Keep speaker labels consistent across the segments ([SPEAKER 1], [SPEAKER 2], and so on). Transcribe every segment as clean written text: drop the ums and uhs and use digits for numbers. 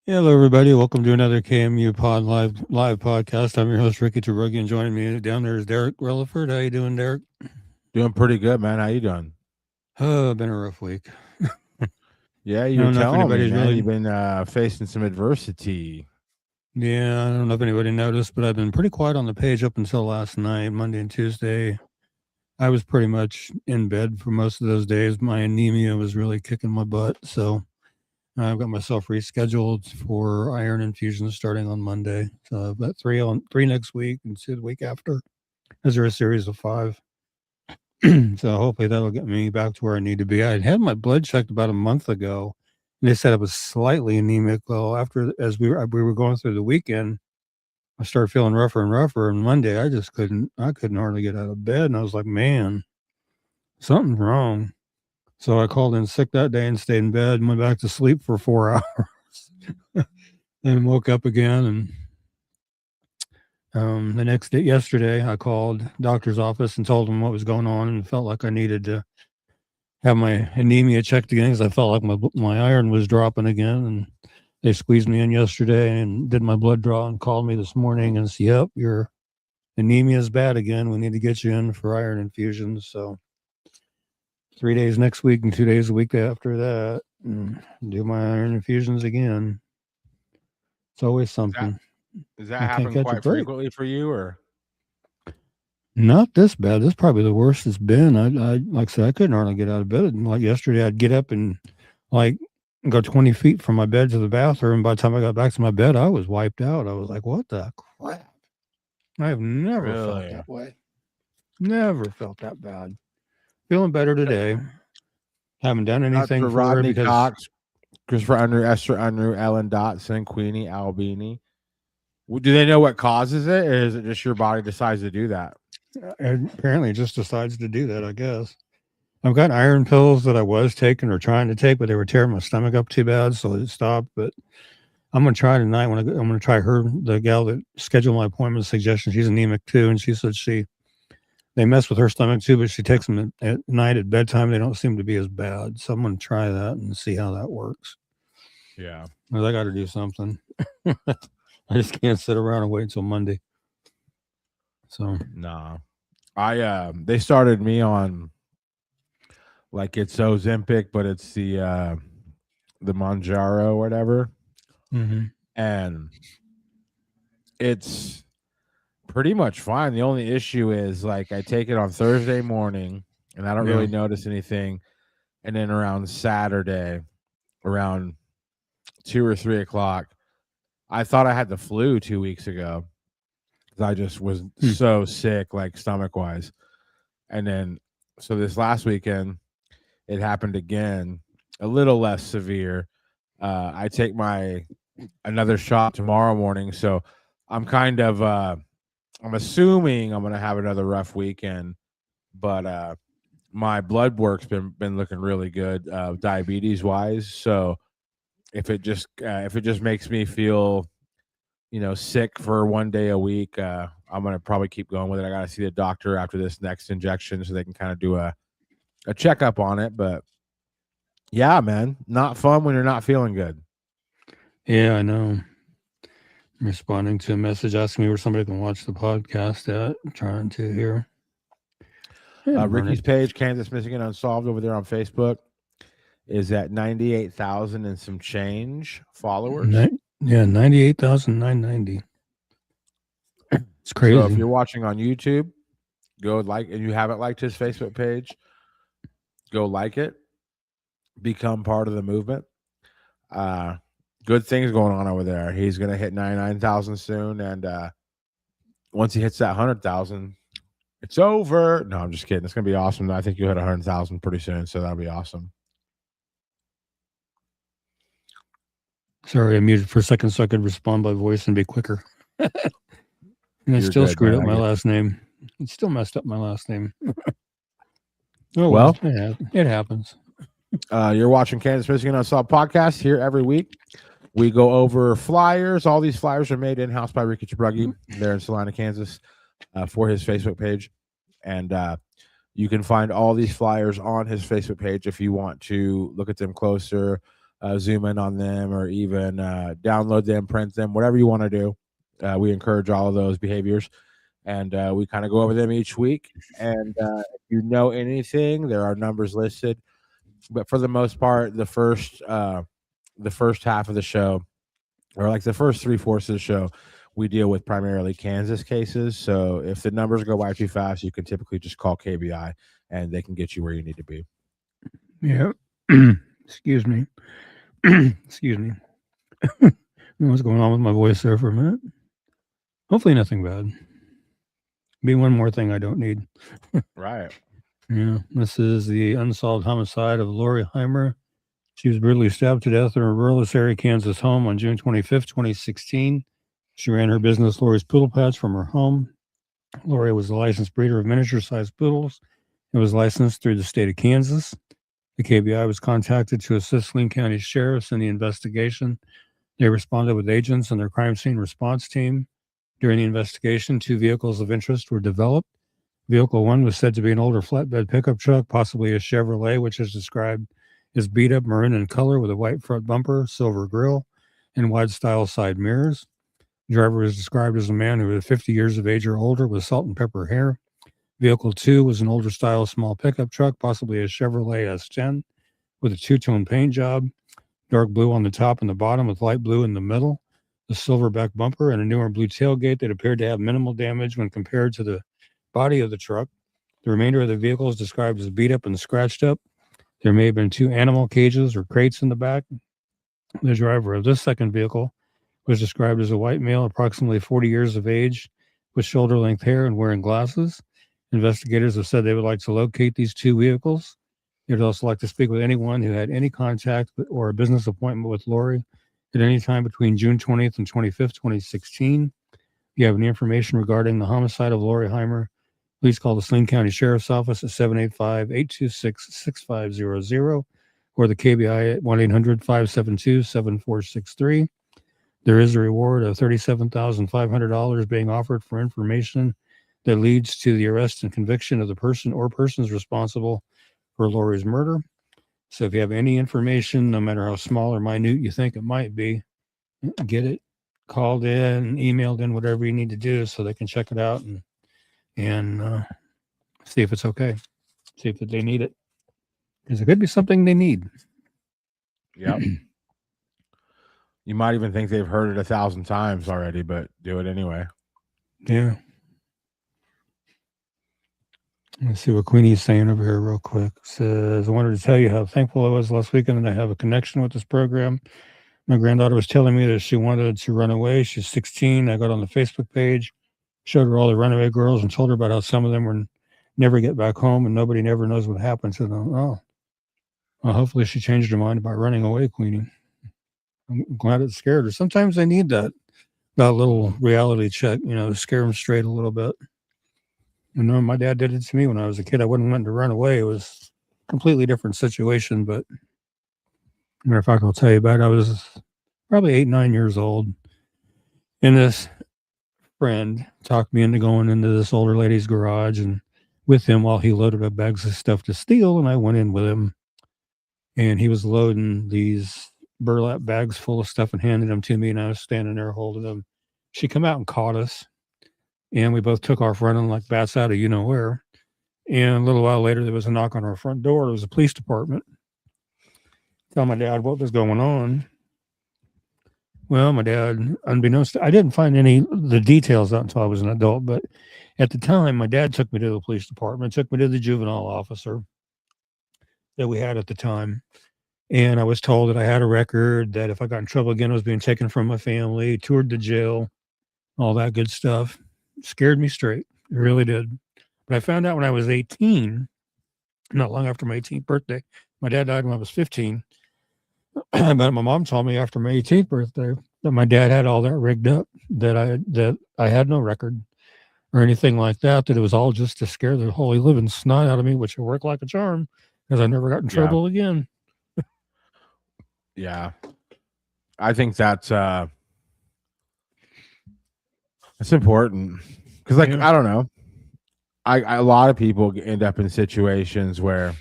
[SPEAKER 1] Hello, everybody. Welcome to another KMU Pod live podcast. I'm your host Ricky Tarugi, and joining me down there is Derek Relaford. How you doing, Derek?
[SPEAKER 2] Doing pretty good, man. How you doing?
[SPEAKER 1] Been a rough week.
[SPEAKER 2] Yeah,
[SPEAKER 1] I
[SPEAKER 2] you were
[SPEAKER 1] don't know if
[SPEAKER 2] telling me,
[SPEAKER 1] anybody's
[SPEAKER 2] man.
[SPEAKER 1] really.
[SPEAKER 2] You've been facing some adversity.
[SPEAKER 1] Yeah, I don't know if anybody noticed, but I've been pretty quiet on the page up until last night, Monday and Tuesday. I was pretty much in bed for most of those days. My anemia was really kicking my butt, so I've got myself rescheduled for iron infusions starting on Monday. So I've got three next week and two the week after. Is there a series of five? So hopefully that'll get me back to where I need to be. I had had my blood checked about a month ago, and they said I was slightly anemic. Well, after as we were going through the weekend, I started feeling rougher and rougher. And Monday, I couldn't hardly get out of bed, and I was like, man, something's wrong. So I called in sick that day and stayed in bed and went back to sleep for 4 hours, and woke up again. And the next day, yesterday, I called doctor's office and told them what was going on, and felt like I needed to have my anemia checked again because I felt like my iron was dropping again. And they squeezed me in yesterday and did my blood draw and called me this morning and said, "Yep, your anemia is bad again. We need to get you in for iron infusions." So 3 days next week and 2 days a week after that, and do my iron infusions again. It's always
[SPEAKER 2] Is that
[SPEAKER 1] something.
[SPEAKER 2] does that
[SPEAKER 1] I can't
[SPEAKER 2] happen
[SPEAKER 1] catch a
[SPEAKER 2] quite
[SPEAKER 1] break.
[SPEAKER 2] frequently for you, or
[SPEAKER 1] Not this bad. This is probably the worst it's been. I like I said, I couldn't hardly get out of bed. And like yesterday, I'd get up and like go 20 feet from my bed to the bathroom. By the time I got back to my bed, I was wiped out. I was like, what the crap? I have never felt
[SPEAKER 2] really?
[SPEAKER 1] that way. Never felt that bad. Feeling better today. Haven't done
[SPEAKER 2] That's
[SPEAKER 1] anything
[SPEAKER 2] for
[SPEAKER 1] for it
[SPEAKER 2] Rodney
[SPEAKER 1] because
[SPEAKER 2] Cox, Christopher Unruh, Esther Unruh, Ellen Dotson, Queenie Albini. Do they know what causes it, or is it just your body decides to do that?
[SPEAKER 1] apparently it just decides to do that, I guess. I've got iron pills that I was taking or trying to take, but they were tearing my stomach up too bad, so it stopped. But I'm gonna try tonight. When I'm gonna try her, the gal that scheduled my appointment. Suggestion. She's anemic too, and she said they mess with her stomach too, but she takes them at night at bedtime. They don't seem to be as bad. So I'm gonna try that and see how that works.
[SPEAKER 2] Yeah.
[SPEAKER 1] Because I got to do something. I just can't sit around and wait until Monday. So
[SPEAKER 2] Nah. They started me on like it's Ozempic, but it's the Monjaro or whatever,
[SPEAKER 1] hmm
[SPEAKER 2] and it's pretty much fine. The only issue is like I take it on Thursday morning and I don't
[SPEAKER 1] yeah,
[SPEAKER 2] really notice anything. And then around Saturday, around 2 or 3 o'clock, I thought I had the flu 2 weeks ago because I just was
[SPEAKER 1] hmm.
[SPEAKER 2] so sick, like stomach wise. And then, so this last weekend, it happened again, a little less severe. I take my another shot tomorrow morning. So I'm kind of, I'm assuming I'm gonna have another rough weekend, but my blood work's been looking really good, diabetes wise. So if it just makes me feel sick for one day a week, I'm gonna probably keep going with it. I gotta see the doctor after this next injection so they can kind of do a checkup on it. But yeah, man, not fun when you're not feeling good.
[SPEAKER 1] Yeah, I know. I'm responding to a message asking me where somebody can watch the podcast at. I'm trying to here. Yeah, burn it.
[SPEAKER 2] Ricky's page, Kansas Michigan Unsolved, over there on Facebook, is at 98,000 and some change followers.
[SPEAKER 1] Yeah, 98,990. It's
[SPEAKER 2] So if
[SPEAKER 1] crazy.
[SPEAKER 2] you're watching on YouTube, go like, and you haven't liked his Facebook page, go like it, become part of the movement. Uh, Good things going on over there. He's gonna hit 99,000 soon, and once he hits that 100,000, it's over. No, I'm just kidding. It's gonna be awesome. I think you'll hit 100,000 pretty soon, so that'll be awesome.
[SPEAKER 1] Sorry, I muted for a second so I could respond by voice and be quicker. And I
[SPEAKER 2] You're
[SPEAKER 1] still
[SPEAKER 2] good,
[SPEAKER 1] screwed
[SPEAKER 2] man.
[SPEAKER 1] up my last name. It still messed up my last name. Oh well,
[SPEAKER 2] Well,
[SPEAKER 1] it happens.
[SPEAKER 2] you're watching Kansas Michigan Unsolved podcast here every week. We go over flyers. All these flyers are made in house by Ricky Chabruggi there in Salina, Kansas, for his Facebook page, and you can find all these flyers on his Facebook page if you want to look at them closer. zoom in on them, or even download them, print them, whatever you want to do. We encourage all of those behaviors, and we kind of go over them each week. And if you know anything, there are numbers listed. But for the most part, the first half of the show, or like the first 3/4 of the show, we deal with primarily Kansas cases. So if the numbers go by too fast, you can typically just call KBI and they can get you where you need to be.
[SPEAKER 1] Yeah. Excuse me. Excuse me. What's going on with my voice there for a minute? Hopefully nothing bad. Be one more thing I don't need.
[SPEAKER 2] Right.
[SPEAKER 1] Yeah. This is the unsolved homicide of Lori Heimer. She was brutally stabbed to death in her rural Area, Kansas home on June 25th, 2016. She ran her business, Lori's Poodle Patch, from her home. Lori was a licensed breeder of miniature-sized poodles and was licensed through the state of Kansas. The KBI was contacted to assist Linn County sheriffs in the investigation. They responded with agents and their crime scene response team. During the investigation, 2 vehicles of interest were developed. Vehicle 1 was said to be an older flatbed pickup truck, possibly a Chevrolet, which is described as beat up maroon in color with a white front bumper, silver grille, and wide style side mirrors. The driver was described as a man who was 50 years of age or older with salt and pepper hair. Vehicle 2 was an older style small pickup truck, possibly a Chevrolet S10, with a 2-tone paint job, dark blue on the top and the bottom with light blue in the middle, a silverback bumper, and a newer blue tailgate that appeared to have minimal damage when compared to the body of the truck. The remainder of the vehicle is described as beat up and scratched up. There may have been 2 animal cages or crates in the back. The driver of this second vehicle was described as a white male, approximately 40 years of age, with shoulder-length hair and wearing glasses. Investigators have said they would like to locate these 2 vehicles. They would also like to speak with anyone who had any contact or a business appointment with Lori at any time between June 20th and 25th, 2016. If you have any information regarding the homicide of Lori Heimer, please call the Linn County Sheriff's Office at 785-826-6500 or the KBI at 1-800-572-7463. There is a reward of $37,500 being offered for information that leads to the arrest and conviction of the person or persons responsible for Lori's murder. So if you have any information, no matter how small or minute you think it might be, get it called in, emailed in, whatever you need to do so they can check it out and see if it's okay. See if they need it. Because it could be something they need.
[SPEAKER 2] Yep. You might even think they've heard it 1,000 times already, but do it anyway.
[SPEAKER 1] Yeah. Let's see what Queenie's saying over here real quick. It says, I wanted to tell you how thankful I was last weekend that I have a connection with this program. My granddaughter was telling me that she wanted to run away. She's 16. I got on the Facebook page, showed her all the runaway girls, and told her about how some of them were never get back home and nobody never knows what happened to them. Oh, well, hopefully she changed her mind about running away, Queenie. I'm glad it scared her. Sometimes they need that little reality check, to scare them straight a little bit. My dad did it to me when I was a kid. I wouldn't want to run away. It was a completely different situation, but matter of fact, I'll tell you about it. I was probably 8, 9 years old, and this friend talked me into going into this older lady's garage and with him while he loaded up bags of stuff to steal, and I went in with him, and he was loading these burlap bags full of stuff and handed them to me, and I was standing there holding them. She come out and caught us, and we both took off running like bats out of you-know-where. And a little while later, there was a knock on our front door. It was the police department. Tell my dad what was going on. Well, my dad, unbeknownst to, I didn't find any of the details out until I was an adult, but at the time, my dad took me to the police department, took me to the juvenile officer that we had at the time. And I was told that I had a record, that if I got in trouble again, I was being taken from my family, toured to jail, all that good stuff. Scared me straight. It really did. But I found out when I was 18, not long after my 18th birthday. My dad died when I was 15. But my mom told me after my 18th birthday that my dad had all that rigged up, that I had no record or anything like that, that it was all just to scare the holy living snot out of me, which worked like a charm because I never got in trouble again.
[SPEAKER 2] Yeah. I think that's important because, I don't know. A lot of people end up in situations where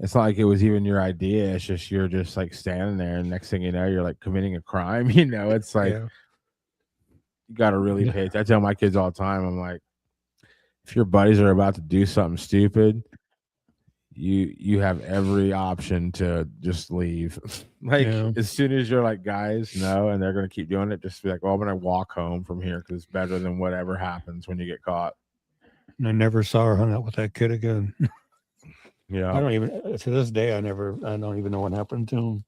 [SPEAKER 2] It's not like it was even your idea. It's just you're just like standing there, and next thing you know, you're like committing a crime. It's like
[SPEAKER 1] Yeah.
[SPEAKER 2] you got to really pay attention. I tell my kids all the time, I'm like, if your buddies are about to do something stupid, you have every option to just leave. Like
[SPEAKER 1] Yeah.
[SPEAKER 2] as soon as you're like, guys, no, and they're gonna keep doing it, just be like, well, I'm gonna walk home from here because it's better than whatever happens when you get caught.
[SPEAKER 1] And I never saw her hung out with that kid again.
[SPEAKER 2] Yeah.
[SPEAKER 1] I don't even to this day. I don't even know what happened to him.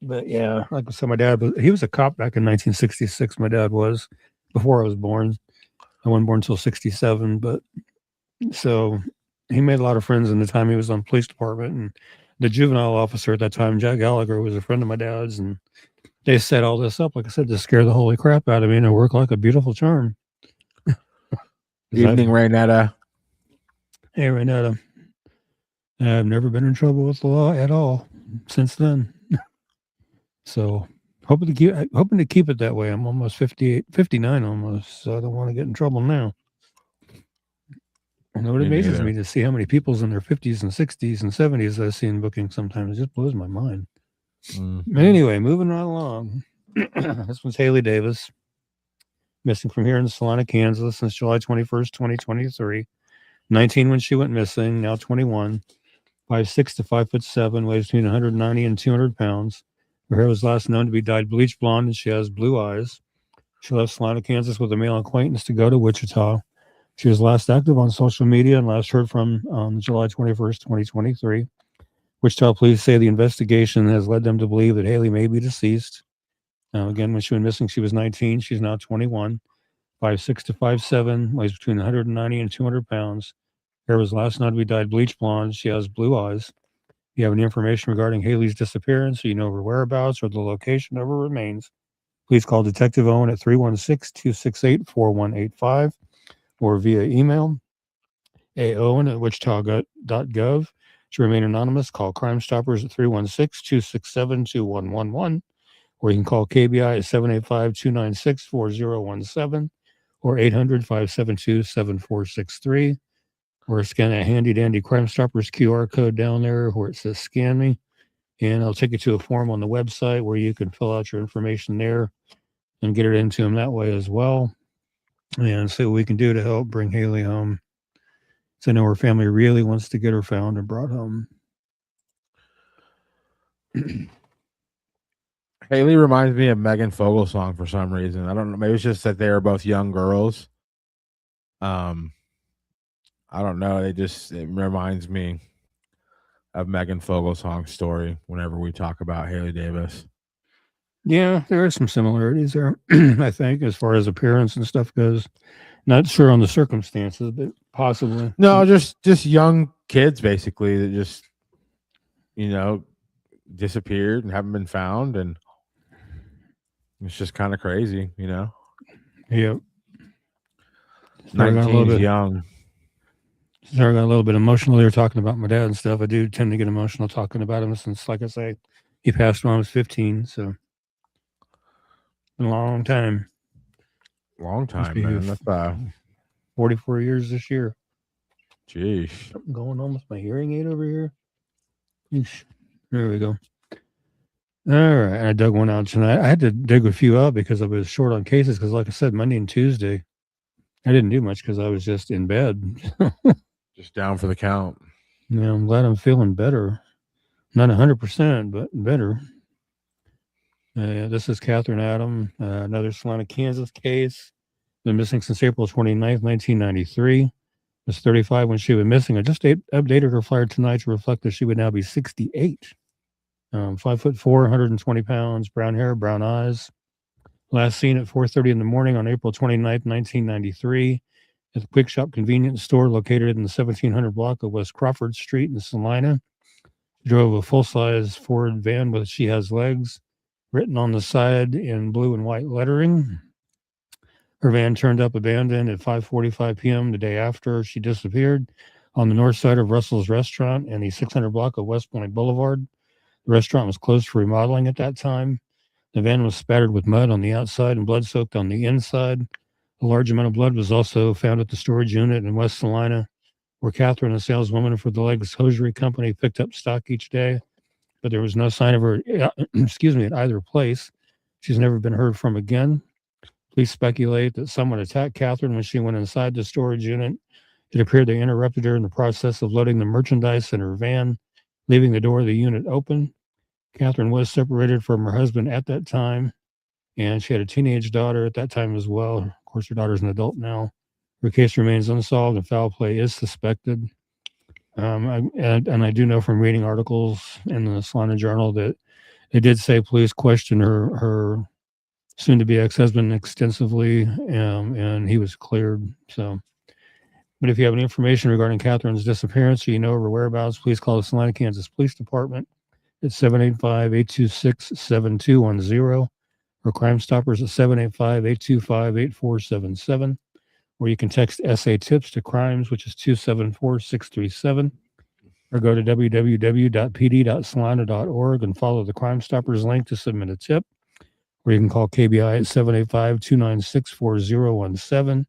[SPEAKER 1] But yeah, like I said, my dad he was a cop back in 1966. My dad was before I was born. I wasn't born until 67, but so he made a lot of friends in the time he was on police department. And the juvenile officer at that time, Jack Gallagher, was a friend of my dad's. And they set all this up, like I said, to scare the holy crap out of me, and it worked like a beautiful charm.
[SPEAKER 2] Evening, Raynetta.
[SPEAKER 1] Hey, Raynetta. I've never been in trouble with the law at all since then. So hoping to keep it that way. I'm almost 58, 59 almost, so I don't want to get in trouble now. And it amazes me to see how many people's in their 50s and 60s and 70s I see in bookings sometimes. It just blows my mind. But anyway, moving right along. This one's Haley Davis, missing from here in Salina, Kansas since July 21st, 2023. 19 when she went missing, now 21. 5'6" to 5'7", weighs between 190 and 200 pounds. Her hair was last known to be dyed bleach blonde, and she has blue eyes. She left Salina, Kansas with a male acquaintance to go to Wichita. She was last active on social media and last heard from on July 21st, 2023. Wichita police say the investigation has led them to believe that Haley may be deceased. Again, when she went missing, she was 19. She's now 21. 5'6" to 5'7", weighs between 190 and 200 pounds. Hair was last known to be dyed bleach blonde. She has blue eyes. If you have any information regarding Haley's disappearance, or you know her whereabouts or the location of her remains, please call Detective Owen at 316-268-4185 or via email aowen@wichita.gov. To remain anonymous, call Crime Stoppers at 316-267-2111, or you can call KBI at 785-296-4017 or 800-572-7463. Or scan that handy dandy Crime Stoppers QR code down there where it says scan me. And I'll take you to a form on the website where you can fill out your information there and get it into them that way as well. And see what we can do to help bring Haley home. So I know her family really wants to get her found and brought home.
[SPEAKER 2] Haley reminds me of Megan Fogelsong for some reason. I don't know. Maybe it's just that they are both young girls. I don't know. It reminds me of Megan Fogelsong's story whenever we talk about Haley Davis.
[SPEAKER 1] Yeah, there are some similarities there, I think, as far as appearance and stuff goes. Not sure on the circumstances, but possibly.
[SPEAKER 2] No, just young kids basically that just, disappeared and haven't been found, and it's just kind of crazy,
[SPEAKER 1] Yep.
[SPEAKER 2] 19 is young.
[SPEAKER 1] Sarah got a little bit emotional there talking about my dad and stuff. I do tend to get emotional talking about him since, like I say, he passed when I was 15. So, a long time.
[SPEAKER 2] Long time, man. That's
[SPEAKER 1] 44 years this year.
[SPEAKER 2] Jeez.
[SPEAKER 1] Something going on with my hearing aid over here. Eesh. There we go. All right. I dug one out tonight. I had to dig a few out because I was short on cases because, like I said, Monday and Tuesday, I didn't do much because I was just in bed.
[SPEAKER 2] Just down for the count.
[SPEAKER 1] Yeah, I'm glad I'm feeling better. Not 100%, but better. This is Catherine Adam, another Salina, Kansas case. Been missing since April 29th, 1993. Was 35 when she went missing. I just updated her flyer tonight to reflect that she would now be 68. 5'4", 120 pounds, brown hair, brown eyes. Last seen at 4:30 in the morning on April 29th, 1993. At the Quick Shop convenience store located in the 1700 block of West Crawford Street in Salina. She drove a full-size Ford van with "She Has Legs" written on the side in blue and white lettering. Her van turned up abandoned at 5:45 p.m. the day after she disappeared on the north side of Russell's Restaurant and the 600 block of West Point Boulevard. The restaurant was closed for remodeling at that time. The van was spattered with mud on the outside and blood-soaked on the inside. A large amount of blood was also found at the storage unit in West Salina, where Catherine, a saleswoman for the Legs Hosiery Company, picked up stock each day, but there was no sign of her, excuse me, at either place. She's never been heard from again. Police speculate that someone attacked Catherine when she went inside the storage unit. It appeared they interrupted her in the process of loading the merchandise in her van, leaving the door of the unit open. Catherine was separated from her husband at that time, and she had a teenage daughter at that time as well. Of course, her daughter's an adult now. Her case remains unsolved, and foul play is suspected. I do know from reading articles in the Salina Journal that they did say police questioned her soon-to-be ex-husband extensively, and he was cleared. So, but if you have any information regarding Catherine's disappearance or you know her whereabouts, please call the Salina, Kansas Police Department at 785-826-7210 or Crime Stoppers at 785-825-8477. Or you can text SA Tips to Crimes, which is 274-637, or go to www.pd.salina.org and follow the Crime Stoppers link to submit a tip. Or you can call KBI at 785-296-4017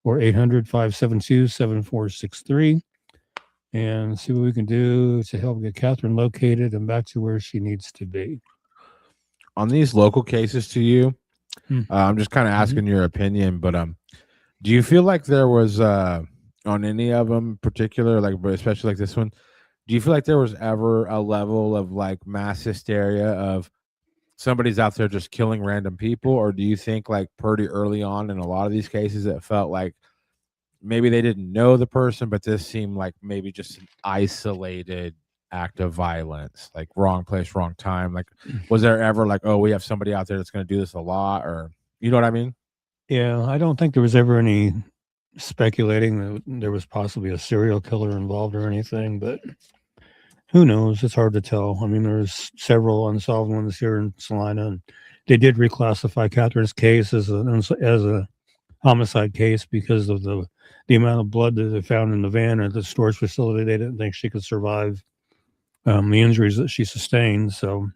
[SPEAKER 1] or 800-572-7463 and see what we can do to help get Catherine located and back to where she needs to be.
[SPEAKER 2] On these local cases to you, I'm just kind of asking your opinion, but do you feel like there was on any of them in particular, like especially like this one, do you feel like there was ever a level of like mass hysteria of somebody's out there just killing random people, or do you think like pretty early on in a lot of these cases it felt like maybe they didn't know the person, but this seemed like maybe just an isolated act of violence, like wrong place, wrong time? Like, was there ever like, oh, we have somebody out there that's going to do this a lot, or you know what I mean?
[SPEAKER 1] Yeah, I don't think there was ever any speculating that there was possibly a serial killer involved or anything, but who knows? It's hard to tell. I mean, there's several unsolved ones here in Salina, and they did reclassify Catherine's case as a homicide case because of the amount of blood that they found in the van at the storage facility. They didn't think she could survive the injuries that she sustained, so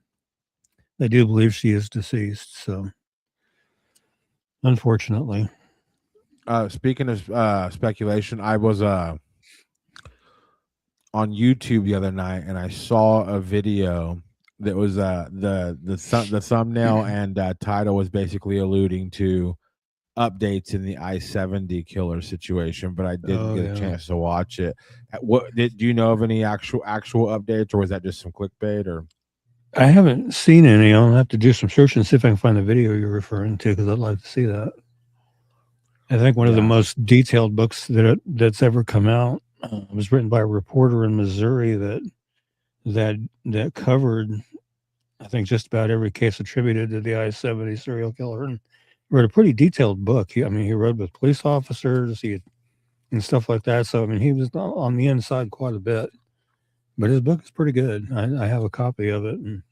[SPEAKER 1] they do believe she is deceased. So, unfortunately.
[SPEAKER 2] Speaking of speculation, I was on YouTube the other night and I saw a video that was the thumbnail and title was basically alluding to updates in the I-70 killer situation, but I didn't get a chance to watch it. What do you know of any actual updates, or was that just some clickbait? Or
[SPEAKER 1] I haven't seen any. I'll have to do some search and see if I can find the video you're referring to, because I'd like to see that. I think one of the most detailed books that's ever come out was written by a reporter in Missouri that covered, I think, just about every case attributed to the I-70 serial killer, and wrote a pretty detailed book. He wrote with police officers and stuff like that. So, I mean, he was on the inside quite a bit, but his book is pretty good. I have a copy of it. And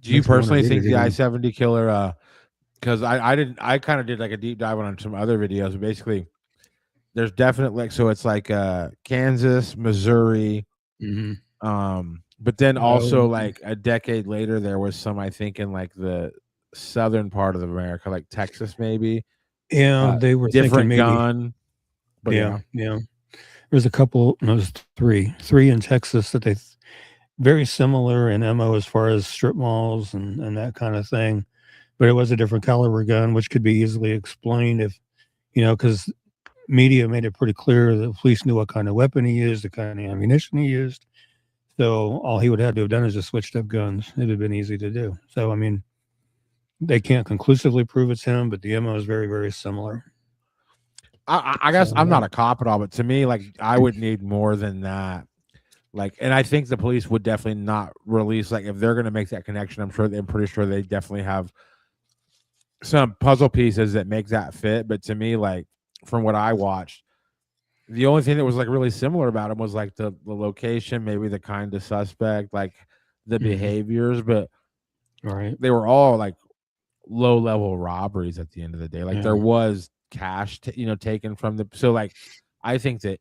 [SPEAKER 2] do you personally think the I-70 killer, because I kind of did like a deep dive on some other videos, but basically there's definitely, so it's like Kansas, Missouri, but then also like a decade later there was some, I think, in like the southern part of America, like Texas maybe.
[SPEAKER 1] Yeah, they were
[SPEAKER 2] different gun. But
[SPEAKER 1] yeah. There's a couple, no, there's three in Texas that they very similar in MO as far as strip malls and that kind of thing. But it was a different caliber gun, which could be easily explained if, because media made it pretty clear that the police knew what kind of weapon he used, the kind of ammunition he used. So all he would have to have done is just switched up guns. It would have been easy to do. So, I mean, they can't conclusively prove it's him, but the MO is very, very similar.
[SPEAKER 2] I guess I'm not a cop at all, but to me, like, I would need more than that. Like, and I think the police would definitely not release, like, if they're going to make that connection, I'm pretty sure they definitely have some puzzle pieces that make that fit. But to me, like, from what I watched, the only thing that was like really similar about him was like the location, maybe the kind of suspect, like the behaviors, but they were all like low level robberies at the end of the day. Like there was cash, taken from the, so like, I think that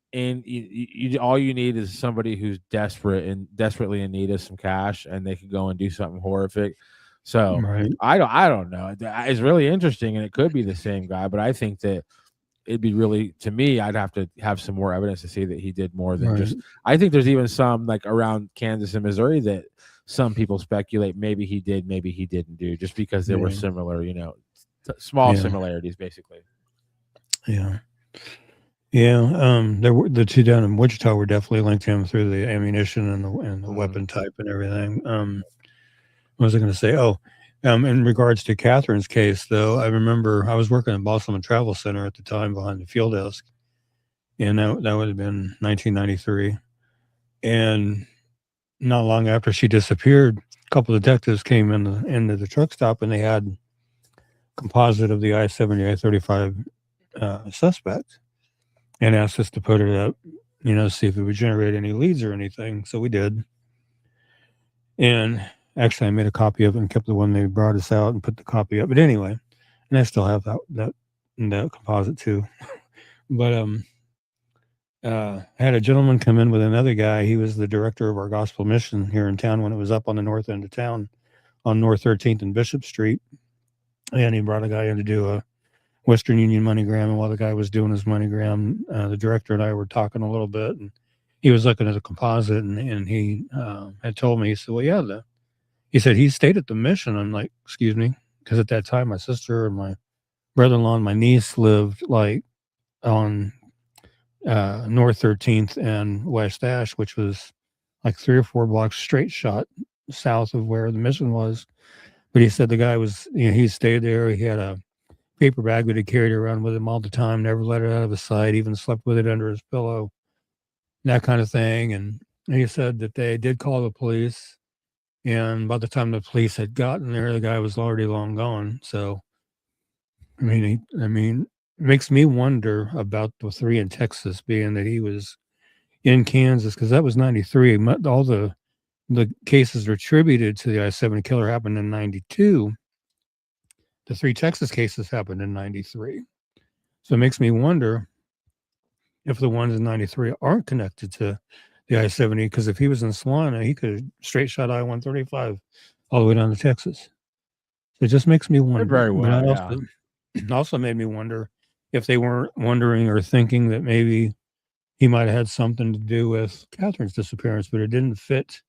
[SPEAKER 2] all you need is somebody who's desperately in need of some cash, and they could go and do something horrific. So I don't know. It's really interesting, and it could be the same guy, but I think that it'd be really, to me, I'd have to have some more evidence to see that he did more than
[SPEAKER 1] Right.
[SPEAKER 2] just. I think there's even some like around Kansas and Missouri that some people speculate maybe he did, maybe he didn't do, just because there were
[SPEAKER 1] Yeah.
[SPEAKER 2] similar, small
[SPEAKER 1] Yeah.
[SPEAKER 2] similarities, basically.
[SPEAKER 1] Yeah. Yeah. There were the two down in Wichita were definitely linked to him through the ammunition and the
[SPEAKER 2] Mhm.
[SPEAKER 1] weapon type and everything. What was I going to say? Oh, in regards to Catherine's case, though, I remember I was working at Boston Travel Center at the time behind the field desk, and that would have been 1993. And not long after she disappeared, a couple of detectives came into the truck stop, and they had composite of the I-70, I-35 suspect, and asked us to put it up, see if it would generate any leads or anything. So we did. And actually, I made a copy of it and kept the one they brought us out and put the copy up. But anyway, and I still have that composite too. But I had a gentleman come in with another guy. He was the director of our gospel mission here in town when it was up on the north end of town on North 13th and Bishop Street. And he brought a guy in to do a Western Union MoneyGram. And while the guy was doing his MoneyGram, the director and I were talking a little bit, and he was looking at the composite, and he had told me, he said, well, yeah, he said he stayed at the mission. I'm like, excuse me, because at that time my sister and my brother-in-law and my niece lived like on North 13th and West Ash, which was like 3 or 4 blocks straight shot south of where the mission was. But he said the guy was, he stayed there. He had a paper bag that he carried around with him all the time, never let it out of his sight, even slept with it under his pillow, that kind of thing. And he said that they did call the police. And by the time the police had gotten there, the guy was already long gone. So, I mean, it makes me wonder about the 3 in Texas, being that he was in Kansas, because that was 93. All the cases attributed to the I-70 killer happened in 92. The 3 Texas cases happened in 93. So it makes me wonder if the ones in 93 aren't connected to the I-70, because if he was in Salina, he could have straight shot I-135 all the way down to Texas. So it just makes me wonder.
[SPEAKER 2] Very well,
[SPEAKER 1] But also made me wonder if they weren't wondering or thinking that maybe he might have had something to do with Catherine's disappearance, but it didn't fit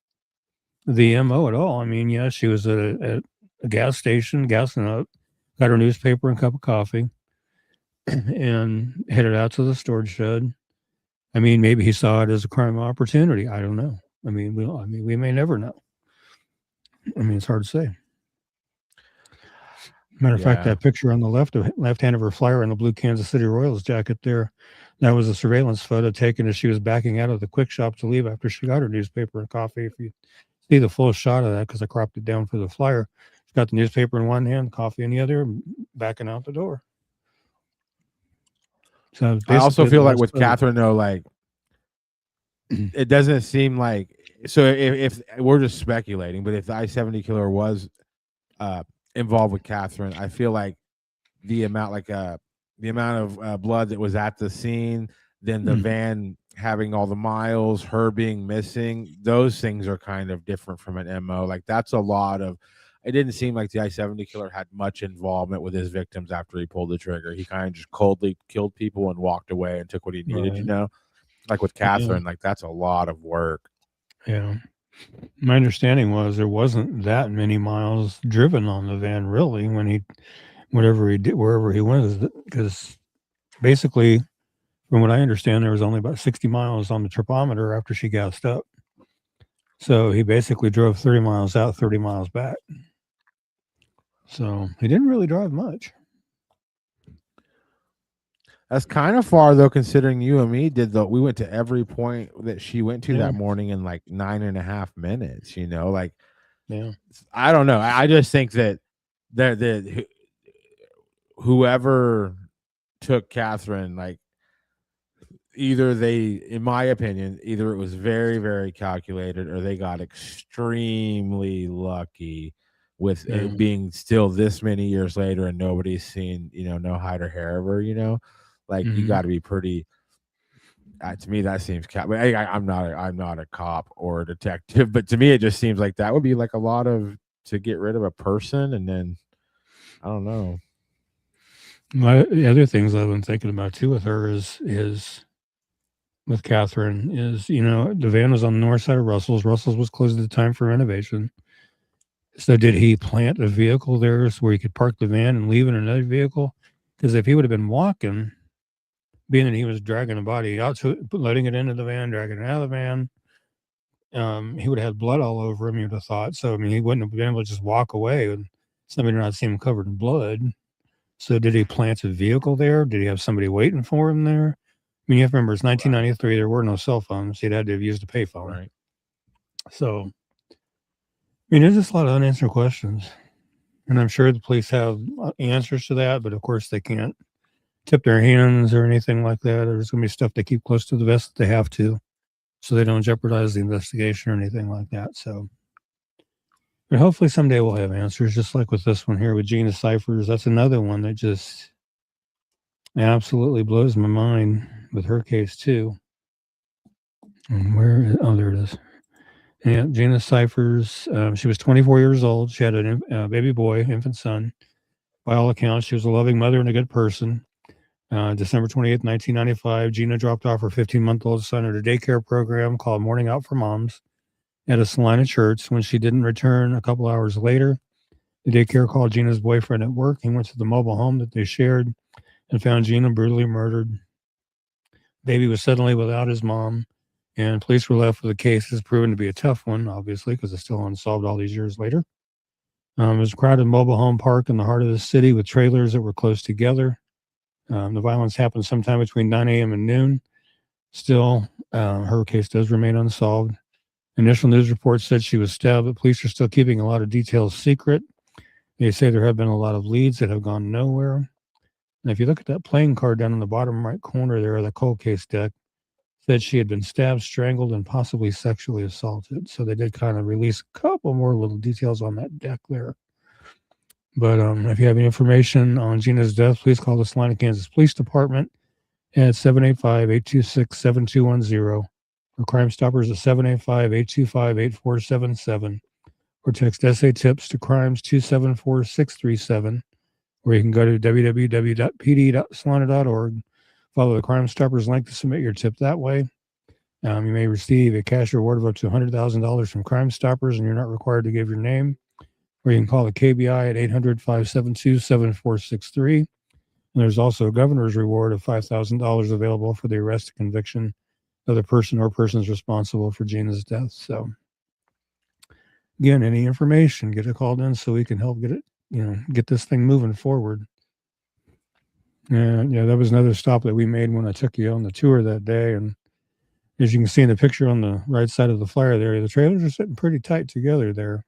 [SPEAKER 1] the MO at all. I mean, yeah, she was at a gas station, gassing up, got her newspaper and cup of coffee, and headed out to the storage shed. I mean, maybe he saw it as a crime opportunity. I don't know. I mean, we may never know. I mean, it's hard to say. Matter of fact, that picture on the left hand of her flyer in the blue Kansas City Royals jacket there, that was a surveillance photo taken as she was backing out of the quick shop to leave after she got her newspaper and coffee. If you see the full shot of that, because I cropped it down for the flyer, she's got the newspaper in one hand, coffee in the other, backing out the door. So
[SPEAKER 2] I also feel like with Catherine, though, like it doesn't seem like, so if we're just speculating, but if the I-70 killer was involved with Catherine, I feel like the amount of blood that was at the scene, then the van having all the miles, her being missing, those things are kind of different from an MO. Like that's a lot of. It didn't seem like the I-70 killer had much involvement with his victims after he pulled the trigger. He kind of just coldly killed people and walked away and took what he needed.
[SPEAKER 1] Right.
[SPEAKER 2] Like with Catherine, like that's a lot of work.
[SPEAKER 1] Yeah. My understanding was there wasn't that many miles driven on the van, really, when whatever he did, wherever he went, because basically, from what I understand, there was only about 60 miles on the tripometer after she gassed up. So he basically drove 30 miles out, 30 miles back. So he didn't really drive much.
[SPEAKER 2] That's kind of far, though, considering you and me we went to every point that she went to that morning in like 9.5 minutes, like,
[SPEAKER 1] yeah,
[SPEAKER 2] I don't know. I just think that whoever took Catherine, like, either in my opinion, either it was very, very calculated or they got extremely lucky with it being still this many years later and nobody's seen, no hide or hair of her, like you got to be pretty. To me, that seems. I'm not a cop or a detective, but to me, it just seems like that would be like a lot to get rid of a person, and then I don't know.
[SPEAKER 1] The other things I've been thinking about too with her is with Catherine is, the van was on the north side of Russell's. Russell's was closed at the time for renovation. So did he plant a vehicle there where he could park the van and leave in another vehicle? Because if he would have been walking, being that he was dragging the body out, so letting it into the van, dragging it out of the van, he would have had blood all over him, you'd have thought. So, I mean, he wouldn't have been able to just walk away and somebody not see him covered in blood. So did he plant a vehicle there? Did he have somebody waiting for him there? I mean, you have to remember, it's 1993. There were no cell phones. He'd had to have used a payphone.
[SPEAKER 2] Right.
[SPEAKER 1] So, I mean, there's just a lot of unanswered questions. And I'm sure the police have answers to that, but of course they can't tip their hands or anything like that. There's going to be stuff they keep close to the vest that they have to, so they don't jeopardize the investigation or anything like that. So, but hopefully someday we'll have answers, just like with this one here with Gina Cyphers. That's another one that just absolutely blows my mind with her case too. And there it is. Yeah, Gina Cyphers. She was 24 years old. She had a baby boy, infant son. By all accounts, she was a loving mother and a good person. December 28th, 1995, Gina dropped off her 15-month-old son at a daycare program called Morning Out for Moms at a Salina church. When she didn't return a couple hours later, the daycare called Gina's boyfriend at work. He went to the mobile home that they shared and found Gina brutally murdered. Baby was suddenly without his mom, and police were left with a case that's proven to be a tough one, obviously, because it's still unsolved all these years later. It was a crowded mobile home park in the heart of the city with trailers that were close together. The violence happened sometime between 9 a.m. and noon. Still, her case does remain unsolved. Initial news reports said she was stabbed, but police are still keeping a lot of details secret. They say there have been a lot of leads that have gone nowhere. And if you look at that playing card down in the bottom right corner there, the cold case deck, said she had been stabbed, strangled, and possibly sexually assaulted. So they did kind of release a couple more little details on that deck there. But if you have any information on Gina's death, please call the Salina, Kansas Police Department at 785-826-7210, or Crime Stoppers at 785-825-8477, or text SA Tips to Crimes 274637, or you can go to www.pd.salina.org, follow the Crime Stoppers link to submit your tip that way. You may receive a cash reward of up to $100,000 from Crime Stoppers, and you're not required to give your name. Or you can call the KBI at 800-572-7463. And there's also a governor's reward of $5,000 available for the arrest and conviction of the person or persons responsible for Gina's death. So, again, any information, get it called in so we can help get it, get this thing moving forward. And yeah, that was another stop that we made when I took you on the tour that day. And as you can see in the picture on the right side of the flyer there, the trailers are sitting pretty tight together there.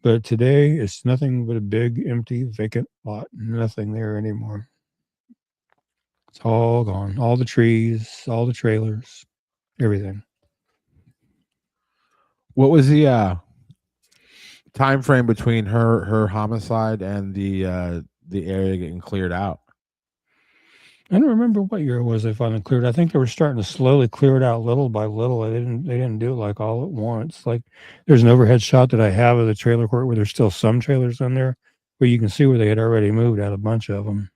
[SPEAKER 1] But today, it's nothing but a big, empty, vacant lot. Nothing there anymore. It's all gone. All the trees, all the trailers, everything.
[SPEAKER 2] What was the time frame between her homicide and the area getting cleared out?
[SPEAKER 1] I don't remember what year it was they finally cleared. I think they were starting to slowly clear it out little by little. They didn't do it like all at once. Like there's an overhead shot that I have of the trailer court where there's still some trailers in there, where you can see where they had already moved out a bunch of them.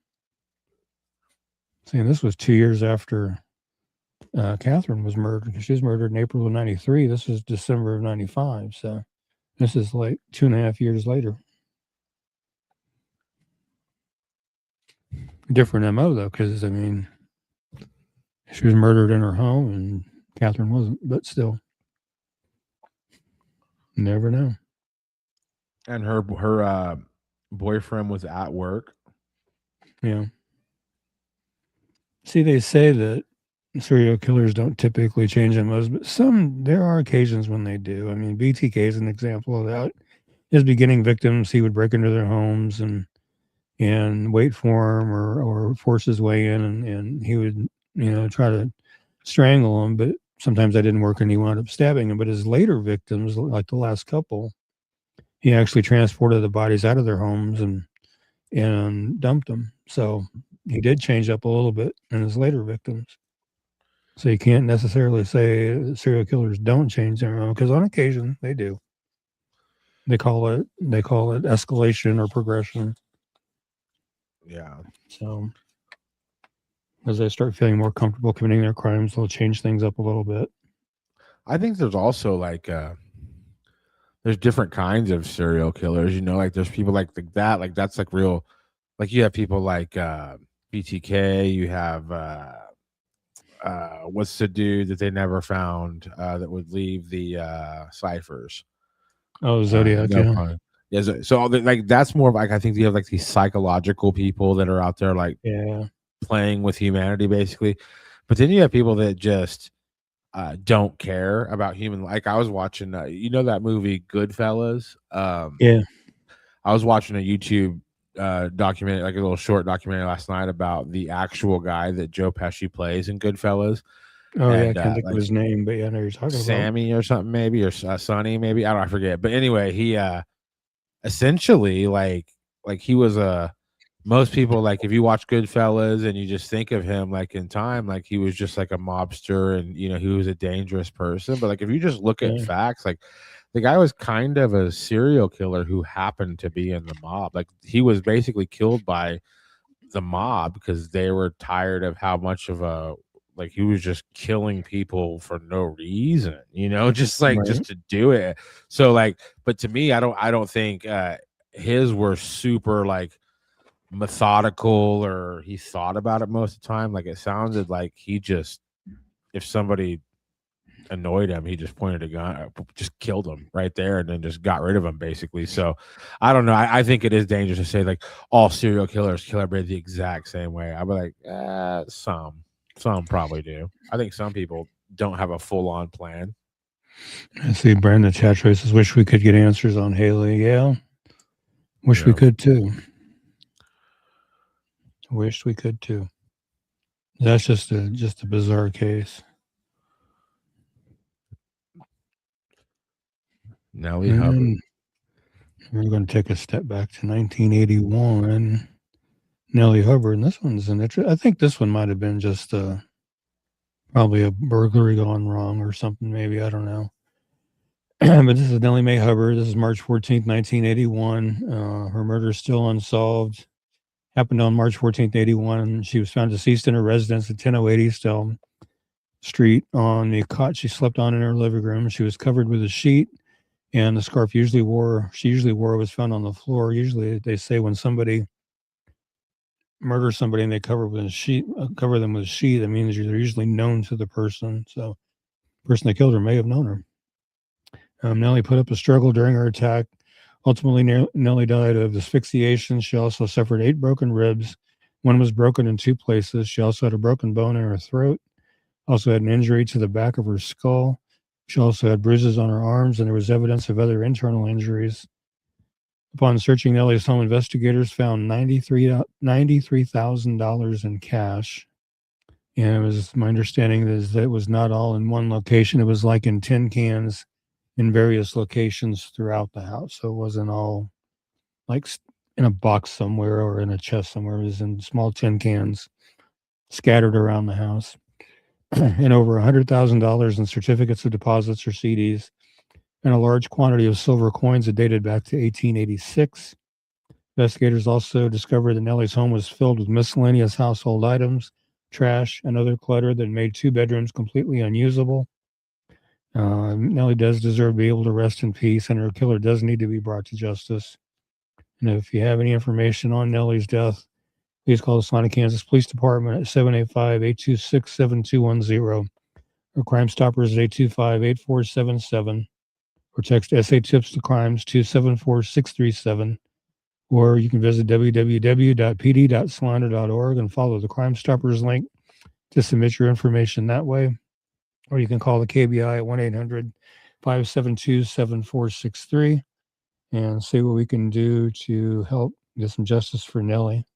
[SPEAKER 1] See, and this was 2 years after Catherine was murdered. She was murdered in April of 93. This was December of 95. So this is like 2.5 years later. Different MO though, because I mean, she was murdered in her home and Catherine wasn't, but still, never know.
[SPEAKER 2] And her boyfriend was at work.
[SPEAKER 1] Yeah. See, they say that serial killers don't typically change MOs, but there are occasions when they do. I mean, BTK is an example of that. His beginning victims, he would break into their homes and wait for them or force his way in, and he would, try to strangle them, but sometimes that didn't work and he wound up stabbing them. But his later victims, like the last couple, he actually transported the bodies out of their homes and dumped them. So he did change up a little bit in his later victims. So you can't necessarily say serial killers don't change their MO, because on occasion they do. They call it escalation or progression.
[SPEAKER 2] Yeah.
[SPEAKER 1] So as they start feeling more comfortable committing their crimes, they'll change things up a little bit.
[SPEAKER 2] I think there's also like there's different kinds of serial killers, like there's people like that, like that's like real, like you have people like BTK, you have what's the dude that they never found that would leave the ciphers?
[SPEAKER 1] Oh, Zodiac,
[SPEAKER 2] No
[SPEAKER 1] yeah.
[SPEAKER 2] pun. Yeah, so like that's more of like I think you have like these psychological people that are out there like
[SPEAKER 1] Yeah.
[SPEAKER 2] playing with humanity basically, but then you have people that just don't care about human. Like I was watching, that movie Goodfellas.
[SPEAKER 1] Yeah.
[SPEAKER 2] I was watching a YouTube documentary, like a little short documentary last night about the actual guy that Joe Pesci plays in Goodfellas,
[SPEAKER 1] Oh, yeah. I
[SPEAKER 2] and
[SPEAKER 1] can't think of
[SPEAKER 2] like
[SPEAKER 1] his name, but yeah, I know who you're talking about.
[SPEAKER 2] Sammy or something maybe, or Sonny maybe. I don't know, I forget. But anyway, he essentially like he was a most people, like if you watch Goodfellas and you just think of him like in time, like he was just like a mobster and he was a dangerous person. But like if you just look at
[SPEAKER 1] Yeah.
[SPEAKER 2] facts, like the guy was kind of a serial killer who happened to be in the mob. Like he was basically killed by the mob because they were tired of how much of a like he was just killing people for no reason, just like
[SPEAKER 1] Right.
[SPEAKER 2] just to do it. So like, but to me, I don't think his were super like methodical or he thought about it most of the time. Like it sounded like he just, if somebody annoyed him, he just pointed a gun, just killed him right there, and then just got rid of him basically. So I don't know. I think it is dangerous to say like all serial killers kill everybody the exact same way. I'd be like, some probably do. I think some people don't have a full on plan.
[SPEAKER 1] I see Brandon chat traces. Wish we could get answers on Haley. Yeah. Wish we
[SPEAKER 2] Yeah.
[SPEAKER 1] could too. Wish we could too. That's just a bizarre case.
[SPEAKER 2] Nellie Hubbard.
[SPEAKER 1] And we're going to take a step back to 1981. Nellie Hubbard, and this one's an interesting. I think this one might have been just probably a burglary gone wrong or something. Maybe I don't know. But this is Nellie Mae Hubbard. This is March 14th, 1981. Her murder is still unsolved. Happened on March 14th, 81. She was found deceased in her residence at 1008 East Elm Street on the cot she slept on in her living room. She was covered with a sheet, and the scarf she usually wore was found on the floor. Usually, they say when somebody murders somebody and they cover them with a sheet, that means they're usually known to the person. So, the person that killed her may have known her. Nellie put up a struggle during her attack. Ultimately, Nellie died of asphyxiation. She also suffered 8 broken ribs. One was broken in 2 places. She also had a broken bone in her throat. Also had an injury to the back of her skull. She also had bruises on her arms, and there was evidence of other internal injuries. Upon searching Nellie's home, investigators found $93,000 in cash. And it was my understanding is that it was not all in one location. It was like in tin cans in various locations throughout the house. So it wasn't all like in a box somewhere or in a chest somewhere. It was in small tin cans scattered around the house. And over $100,000 in certificates of deposits or CDs, and a large quantity of silver coins that dated back to 1886. Investigators also discovered that Nellie's home was filled with miscellaneous household items, trash, and other clutter that made 2 bedrooms completely unusable. Nellie does deserve to be able to rest in peace, and her killer does need to be brought to justice. And if you have any information on Nellie's death, please call the Salina, Kansas Police Department at 785-826-7210, or Crime Stoppers at 825-8477, or text SA Tips to Crimes to 74637, or you can visit www.pd.salina.org and follow the Crime Stoppers link to submit your information that way. Or you can call the KBI at 1-800-572-7463 and see what we can do to help get some justice for Nellie.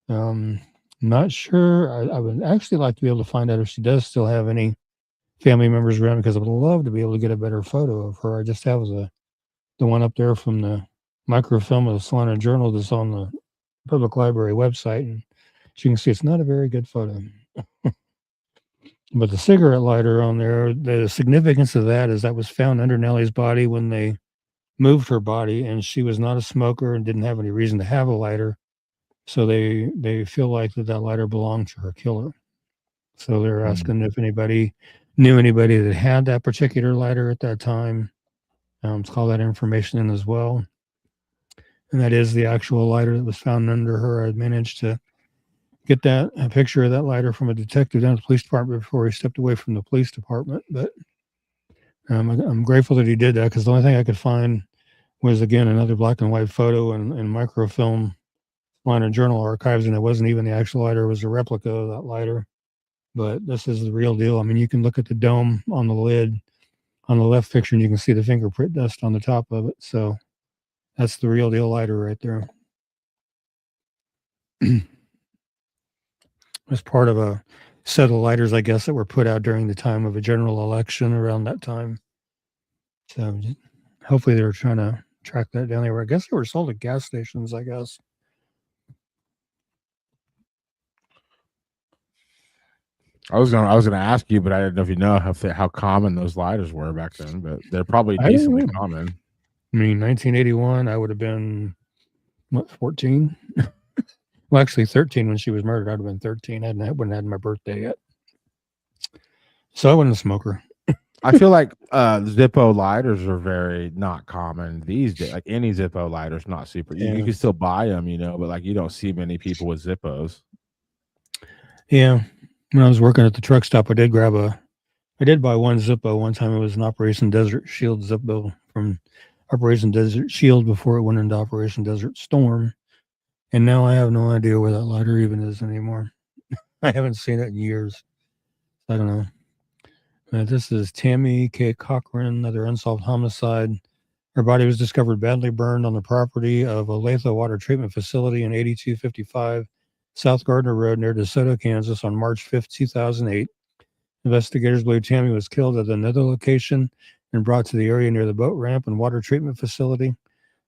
[SPEAKER 1] Not sure. I would actually like to be able to find out if she does still have any family members around, because I would love to be able to get a better photo of her. I just have the one up there from the microfilm of the Salina Journal that's on the public library website, and as you can see, it's not a very good photo. But the cigarette lighter on there, the significance of that is that was found under Nellie's body when they moved her body, and she was not a smoker and didn't have any reason to have a lighter. So they feel like that lighter belonged to her killer. So they're asking if anybody knew anybody that had that particular lighter at that time. To call that information in as well. And that is the actual lighter that was found under her. I managed to get a picture of that lighter from a detective down at the police department before he stepped away from the police department. But I'm grateful that he did that, because the only thing I could find was, again, another black and white photo and microfilm line in journal archives, and it wasn't even the actual lighter. It was a replica of that lighter. But this is the real deal. I mean, you can look at the dome on the lid on the left picture, and you can see the fingerprint dust on the top of it. So that's the real deal lighter right there. As part of a set of lighters, I guess, that were put out during the time of a general election around that time. So hopefully they were trying to track that down. I guess they were sold at gas stations, I guess.
[SPEAKER 2] I was gonna ask you, but I didn't know if you know how common those lighters were back then. But they're probably decently common.
[SPEAKER 1] I mean, 1981, I would have been, what, 14? Well, actually 13 when she was murdered. I'd have been 13. I wouldn't have had my birthday yet. So I wasn't a smoker.
[SPEAKER 2] I feel like Zippo lighters are very not common these days. Like any Zippo lighter is not super.
[SPEAKER 1] Yeah.
[SPEAKER 2] You can still buy them, but like you don't see many people with Zippos.
[SPEAKER 1] Yeah. When I was working at the truck stop, I did buy one Zippo one time. It was an Operation Desert Shield Zippo from Operation Desert Shield before it went into Operation Desert Storm. And now I have no idea where that lighter even is anymore. I haven't seen it in years. I don't know. This is Tammy K. Cochran, another unsolved homicide. Her body was discovered badly burned on the property of Olathe Water Treatment Facility in 8255 South Gardner Road near DeSoto, Kansas on March 5th, 2008. Investigators believe Tammy was killed at another location and brought to the area near the boat ramp and water treatment facility.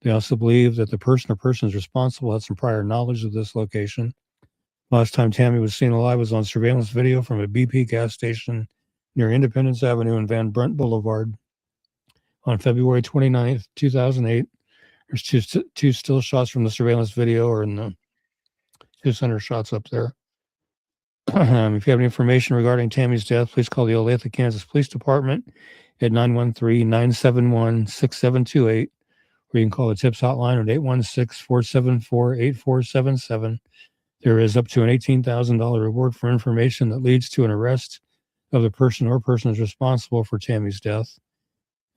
[SPEAKER 1] They also believe that the person or persons responsible had some prior knowledge of this location. Last time Tammy was seen alive was on surveillance video from a BP gas station near Independence Avenue and Van Brunt Boulevard on February 29th, 2008. There's two still shots from the surveillance video, or in the two center shots up there. If you have any information regarding Tammy's death, please call the Olathe, Kansas Police Department at 913-971-6728, or you can call the TIPS hotline at 816-474-8477. There is up to an $18,000 reward for information that leads to an arrest of the person or persons responsible for Tammy's death.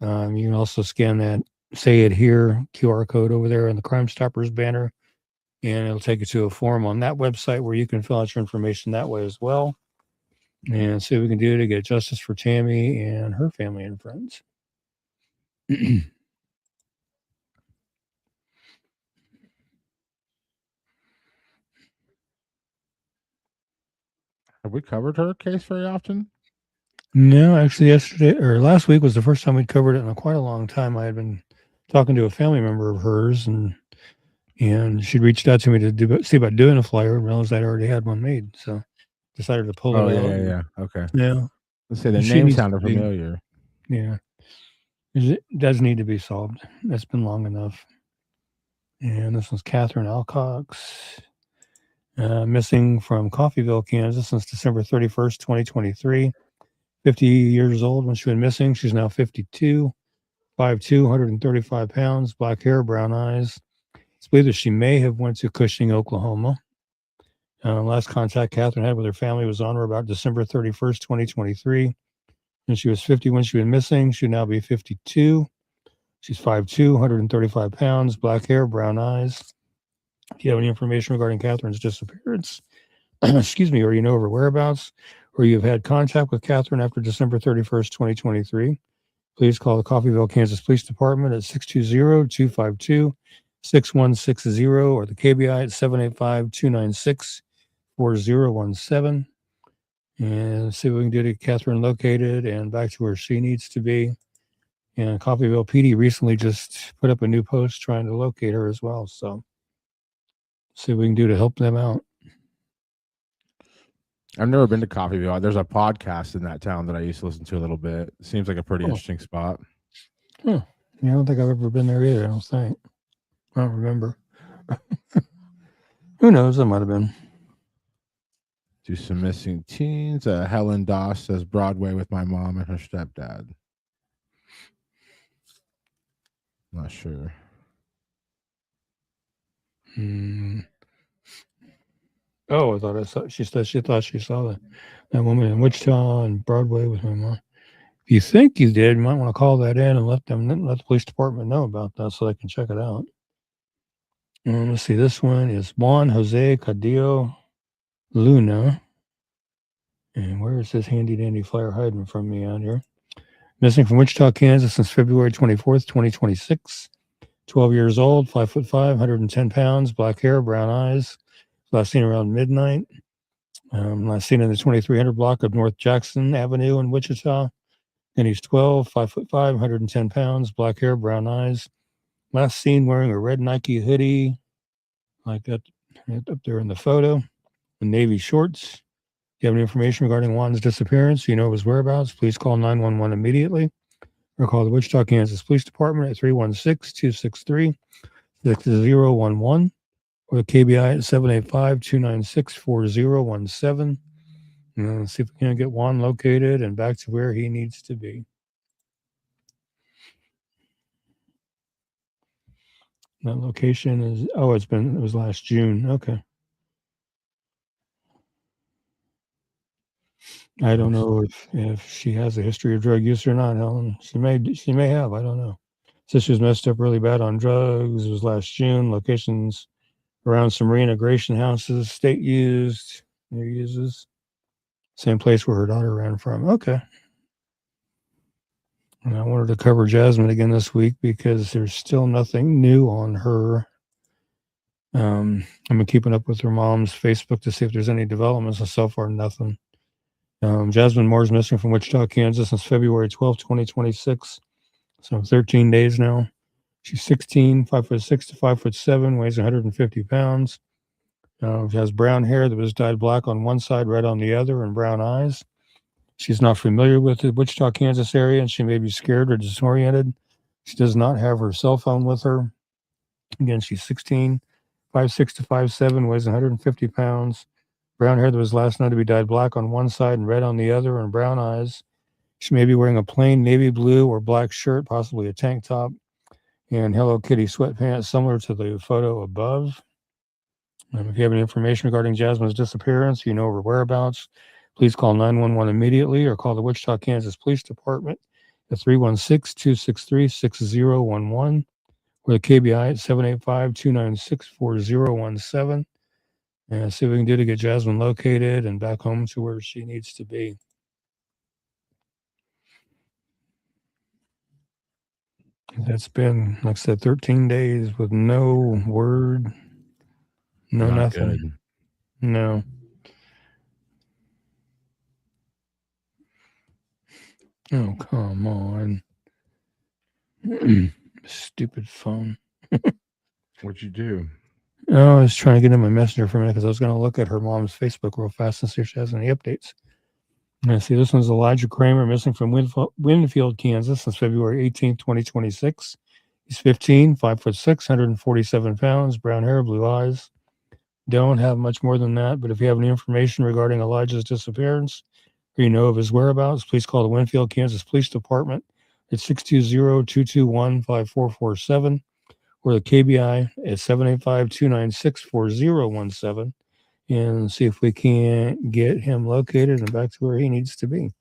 [SPEAKER 1] You can also scan that Say It Here QR code over there on the Crime Stoppers banner, and it'll take you to a form on that website where you can fill out your information that way as well, and see what we can do to get justice for Tammy and her family and friends.
[SPEAKER 2] Have we covered her case very often?
[SPEAKER 1] No, actually, last week was the first time we'd covered it in quite a long time. I had been talking to a family member of hers, and she'd reached out to me to see about doing a flyer, and realized I'd already had one made, so decided to pull it out.
[SPEAKER 2] Yeah. Okay.
[SPEAKER 1] Yeah.
[SPEAKER 2] Let's say the name sounded familiar.
[SPEAKER 1] Yeah. It does need to be solved. That's been long enough. And this was Catherine Alcox, missing from Coffeyville, Kansas since December 31st, 2023. 50 years old when she went missing. She's now 52, 5'2", 135 pounds, black hair, brown eyes. It's believed that she may have went to Cushing, Oklahoma. Last contact Catherine had with her family was on or about December 31st, 2023. And she was 50 when she went missing. She'd now be 52. She's 5'2", 135 pounds, black hair, brown eyes. If you have any information regarding Catherine's disappearance, excuse me, or you know her whereabouts, or you've had contact with Catherine after December 31st, 2023, please call the Coffeyville, Kansas Police Department at 620-252-6160 or the KBI at 785-296-4017. And see what we can do to get Catherine located and back to where she needs to be. And Coffeyville PD recently just put up a new post trying to locate her as well. So see what we can do to help them out.
[SPEAKER 2] I've never been to Coffeyville. There's a podcast in that town that I used to listen to a little bit. It seems like a pretty interesting spot.
[SPEAKER 1] Yeah, I don't think I've ever been there either. I don't remember. Who knows? That might have been.
[SPEAKER 2] Do some missing teens. Helen Doss says Broadway with my mom and her stepdad. Not sure.
[SPEAKER 1] Oh, I thought I saw. She said she thought she saw that woman in Wichita and Broadway with my mom. If you think you did, you might want to call that in and let the police department know about that so they can check it out. Let's see. This one is Juan Jose Cadillo Luna. And where is this handy dandy flyer hiding from me out here? Missing from Wichita, Kansas since February 24th, 2026. 12 years old, 5'5", 110 pounds, black hair, brown eyes. Last seen around midnight. Last seen in the 2300 block of North Jackson Avenue in Wichita. And he's 12, 5'5", 110 pounds, black hair, brown eyes. Last seen wearing a red Nike hoodie, like that up there in the photo, and navy shorts. If you have any information regarding Juan's disappearance, you know his whereabouts, please call 911 immediately or call the Wichita, Kansas Police Department at 316-263-6011 or the KBI at 785-296-4017. Let's see if we can get Juan located and back to where he needs to be. That location is, it was last June. Okay. I don't know if she has a history of drug use or not, Helen. She may have. I don't know. Says she was messed up really bad on drugs. It was last June. Locations around some reintegration houses. State used. Uses. Same place where her daughter ran from. Okay. And I wanted to cover Jasmine again this week because there's still nothing new on her. I've been keeping up with her mom's Facebook to see if there's any developments, and so far nothing. Jasmine Moore's missing from Wichita, Kansas since February 12, 2026. So 13 days now. She's 16, 5'6" to 5'7", weighs 150 pounds. She has brown hair that was dyed black on one side, red on the other, and brown eyes. She's not familiar with the Wichita, Kansas area, and she may be scared or disoriented. She does not have her cell phone with her. Again, she's 16, 5'6" to 5'7", weighs 150 pounds. Brown hair that was last known to be dyed black on one side and red on the other, and brown eyes. She may be wearing a plain navy blue or black shirt, possibly a tank top, and Hello Kitty sweatpants similar to the photo above. If you have any information regarding Jasmine's disappearance, you know her whereabouts, please call 911 immediately or call the Wichita, Kansas Police Department at 316-263-6011 or the KBI at 785-296-4017. And see what we can do to get Jasmine located and back home to where she needs to be. That's been, like I said, 13 days with no word, no
[SPEAKER 2] Not
[SPEAKER 1] nothing.
[SPEAKER 2] Good.
[SPEAKER 1] No. Oh, come on. Stupid phone.
[SPEAKER 2] What'd you do?
[SPEAKER 1] Oh, I was trying to get in my messenger for a minute because I was going to look at her mom's Facebook real fast and see if she has any updates. And see, this one's Elijah Kramer, missing from Winfield, Kansas since February 18th, 2026. He's 15, 5'6", 147 pounds, brown hair, blue eyes. Don't have much more than that, but if you have any information regarding Elijah's disappearance or you know of his whereabouts, please call the Winfield, Kansas Police Department at 620-221-5447 or the KBI at 785-296-4017 and see if we can get him located and back to where he needs to be.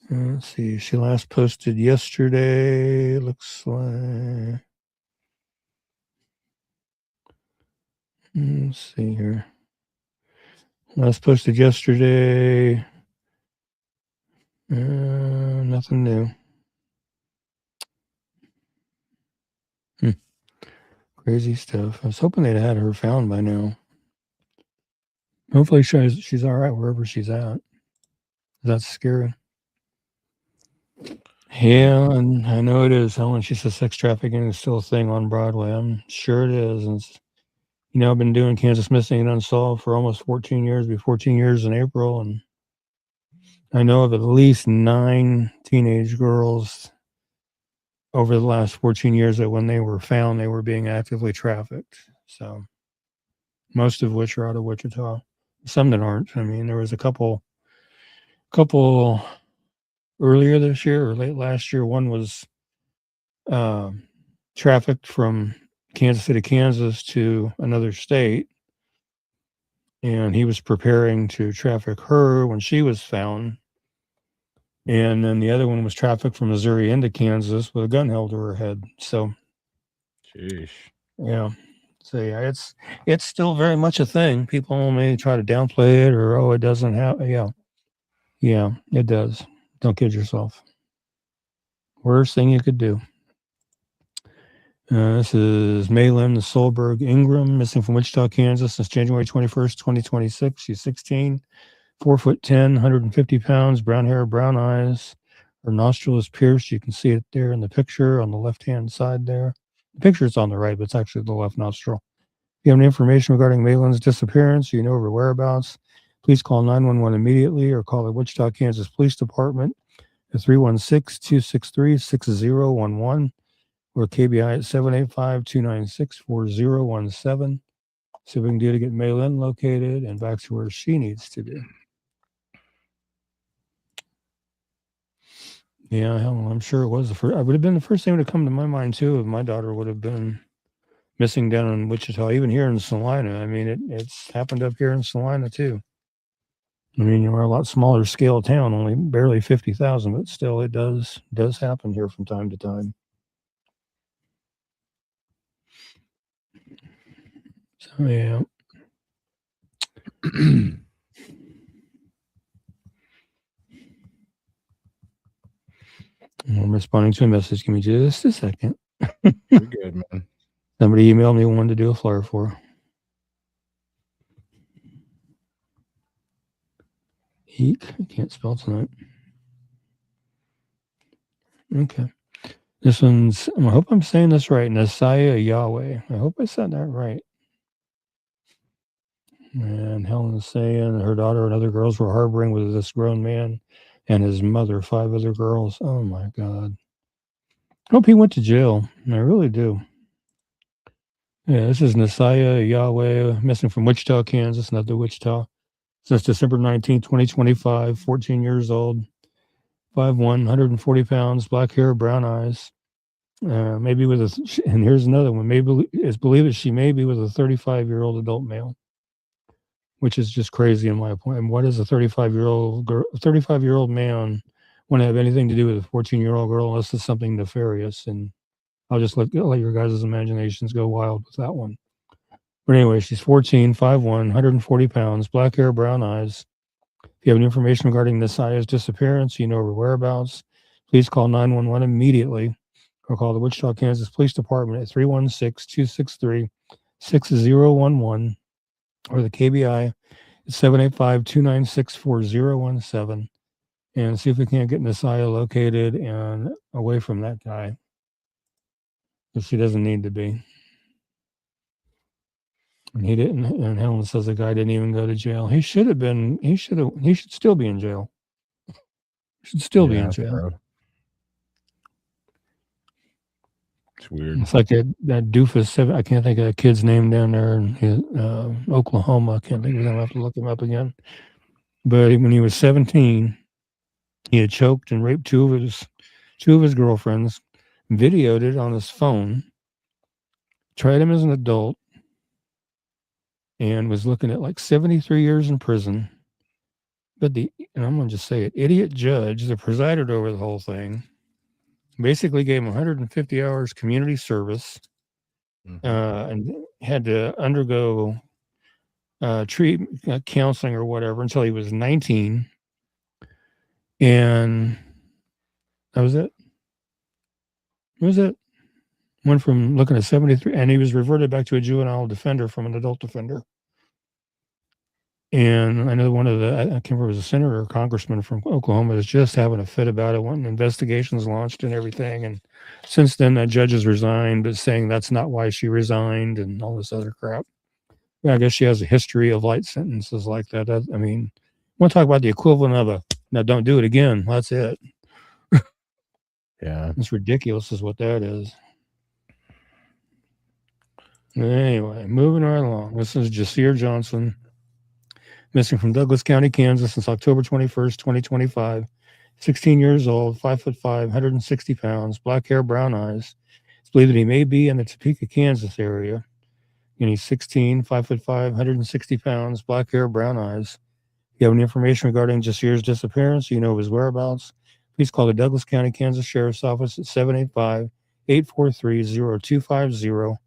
[SPEAKER 1] Let's see. She last posted yesterday. Looks like. Let's see here. Last posted yesterday. Nothing new. Crazy stuff. I was hoping they'd had her found by now. Hopefully she's all right wherever she's at. That's scary. Yeah, and I know it is, Helen. She says sex trafficking is still a thing on Broadway. I'm sure it is. And I've been doing Kansas Missing and Unsolved for almost 14 years. Be 14 years in April, and I know of at least 9 teenage girls over the last 14 years that when they were found, they were being actively trafficked. So most of which are out of Wichita. Some that aren't. I mean, there was a couple earlier this year or late last year. One was trafficked from Kansas City, Kansas to another state. And he was preparing to traffic her when she was found. And then the other one was trafficked from Missouri into Kansas with a gun held to her head. So,
[SPEAKER 2] Sheesh.
[SPEAKER 1] yeah. So yeah, it's still very much a thing. People may try to downplay it or it doesn't happen. Yeah, it does. Don't kid yourself. Worst thing you could do. This is Maylin Solberg Ingram, missing from Wichita, Kansas since January 21st, 2026. She's 16, 4'10", 150 pounds, brown hair, brown eyes. Her nostril is pierced. You can see it there in the picture on the left-hand side there. The picture is on the right, but it's actually the left nostril. If you have any information regarding Maylin's disappearance, or you know her whereabouts, please call 911 immediately or call the Wichita, Kansas Police Department at 316-263-6011 or KBI at 785-296-4017. See what we can do to get Maylin located and back to where she needs to be. Yeah, hell, I'm sure it was the first. It would have been the first thing that would have come to my mind too if my daughter would have been missing down in Wichita, even here in Salina. I mean, it's happened up here in Salina too. I mean, we're a lot smaller scale town, only barely 50,000, but still, it does happen here from time to time. So yeah. I'm responding to a message. Give me just a second.
[SPEAKER 2] You're good, man.
[SPEAKER 1] Somebody emailed me one to do a flyer for. Eek. I can't spell tonight. Okay. This one's, I hope I'm saying this right. Nasaya Yahweh. I hope I said that right. And Helen is saying her daughter and other girls were harboring with this grown man and his mother, 5 other girls. Oh my God. I hope he went to jail. I really do. Yeah, this is Nasaya Yahweh, missing from Wichita, Kansas, not the Wichita. Since December 19, 2025, 14 years old, 5'1", 140 pounds, black hair, brown eyes. Maybe with a, and here's another one. Maybe it's believed that she may be with a 35-year-old adult male, which is just crazy in my opinion. What is a 35-year-old man want to have anything to do with a 14-year-old girl unless it's something nefarious? And I'll just let your guys' imaginations go wild with that one. But anyway, she's 14, 5'1", 140 pounds, black hair, brown eyes. If you have any information regarding Nasaya's disappearance, you know her whereabouts, please call 911 immediately or call the Wichita, Kansas Police Department at 316-263-6011 or the KBI at 785-296-4017 and see if we can't get Nasaya located and away from that guy. Because she doesn't need to be. And he didn't, and Helen says the guy didn't even go to jail. He should still be in jail. Should still be in jail.
[SPEAKER 2] Bro. It's weird.
[SPEAKER 1] It's like that doofus. I can't think of that kid's name down there in Oklahoma. I can't think of his name. I have to look him up again. But when he was 17, he had choked and raped two of his girlfriends, videoed it on his phone, tried him as an adult, and was looking at like 73 years in prison. But and I'm going to just say it, idiot judge that presided over the whole thing basically gave him 150 hours community service and had to undergo treatment, counseling or whatever until he was 19. And that was it. Went from looking at 73, and he was reverted back to a juvenile defender from an adult defender. And I know one of I can't remember, it was a senator or congressman from Oklahoma is just having a fit about it, when investigations launched and everything. And since then, that judge has resigned, but saying that's not why she resigned and all this other crap. I guess she has a history of light sentences like that. I mean, I want to talk about the equivalent of now don't do it again. That's it.
[SPEAKER 2] Yeah.
[SPEAKER 1] It's ridiculous is what that is. Anyway, moving right along. This is Jasir Johnson, missing from Douglas County, Kansas since October 21st, 2025. 16 years old, 5'5", 160 pounds, black hair, brown eyes. It's believed that he may be in the Topeka, Kansas area. And he's 16, 5'5", 160 pounds, black hair, brown eyes. If you have any information regarding Jasir's disappearance, you know his whereabouts, please call the Douglas County, Kansas Sheriff's Office at 785-843-0250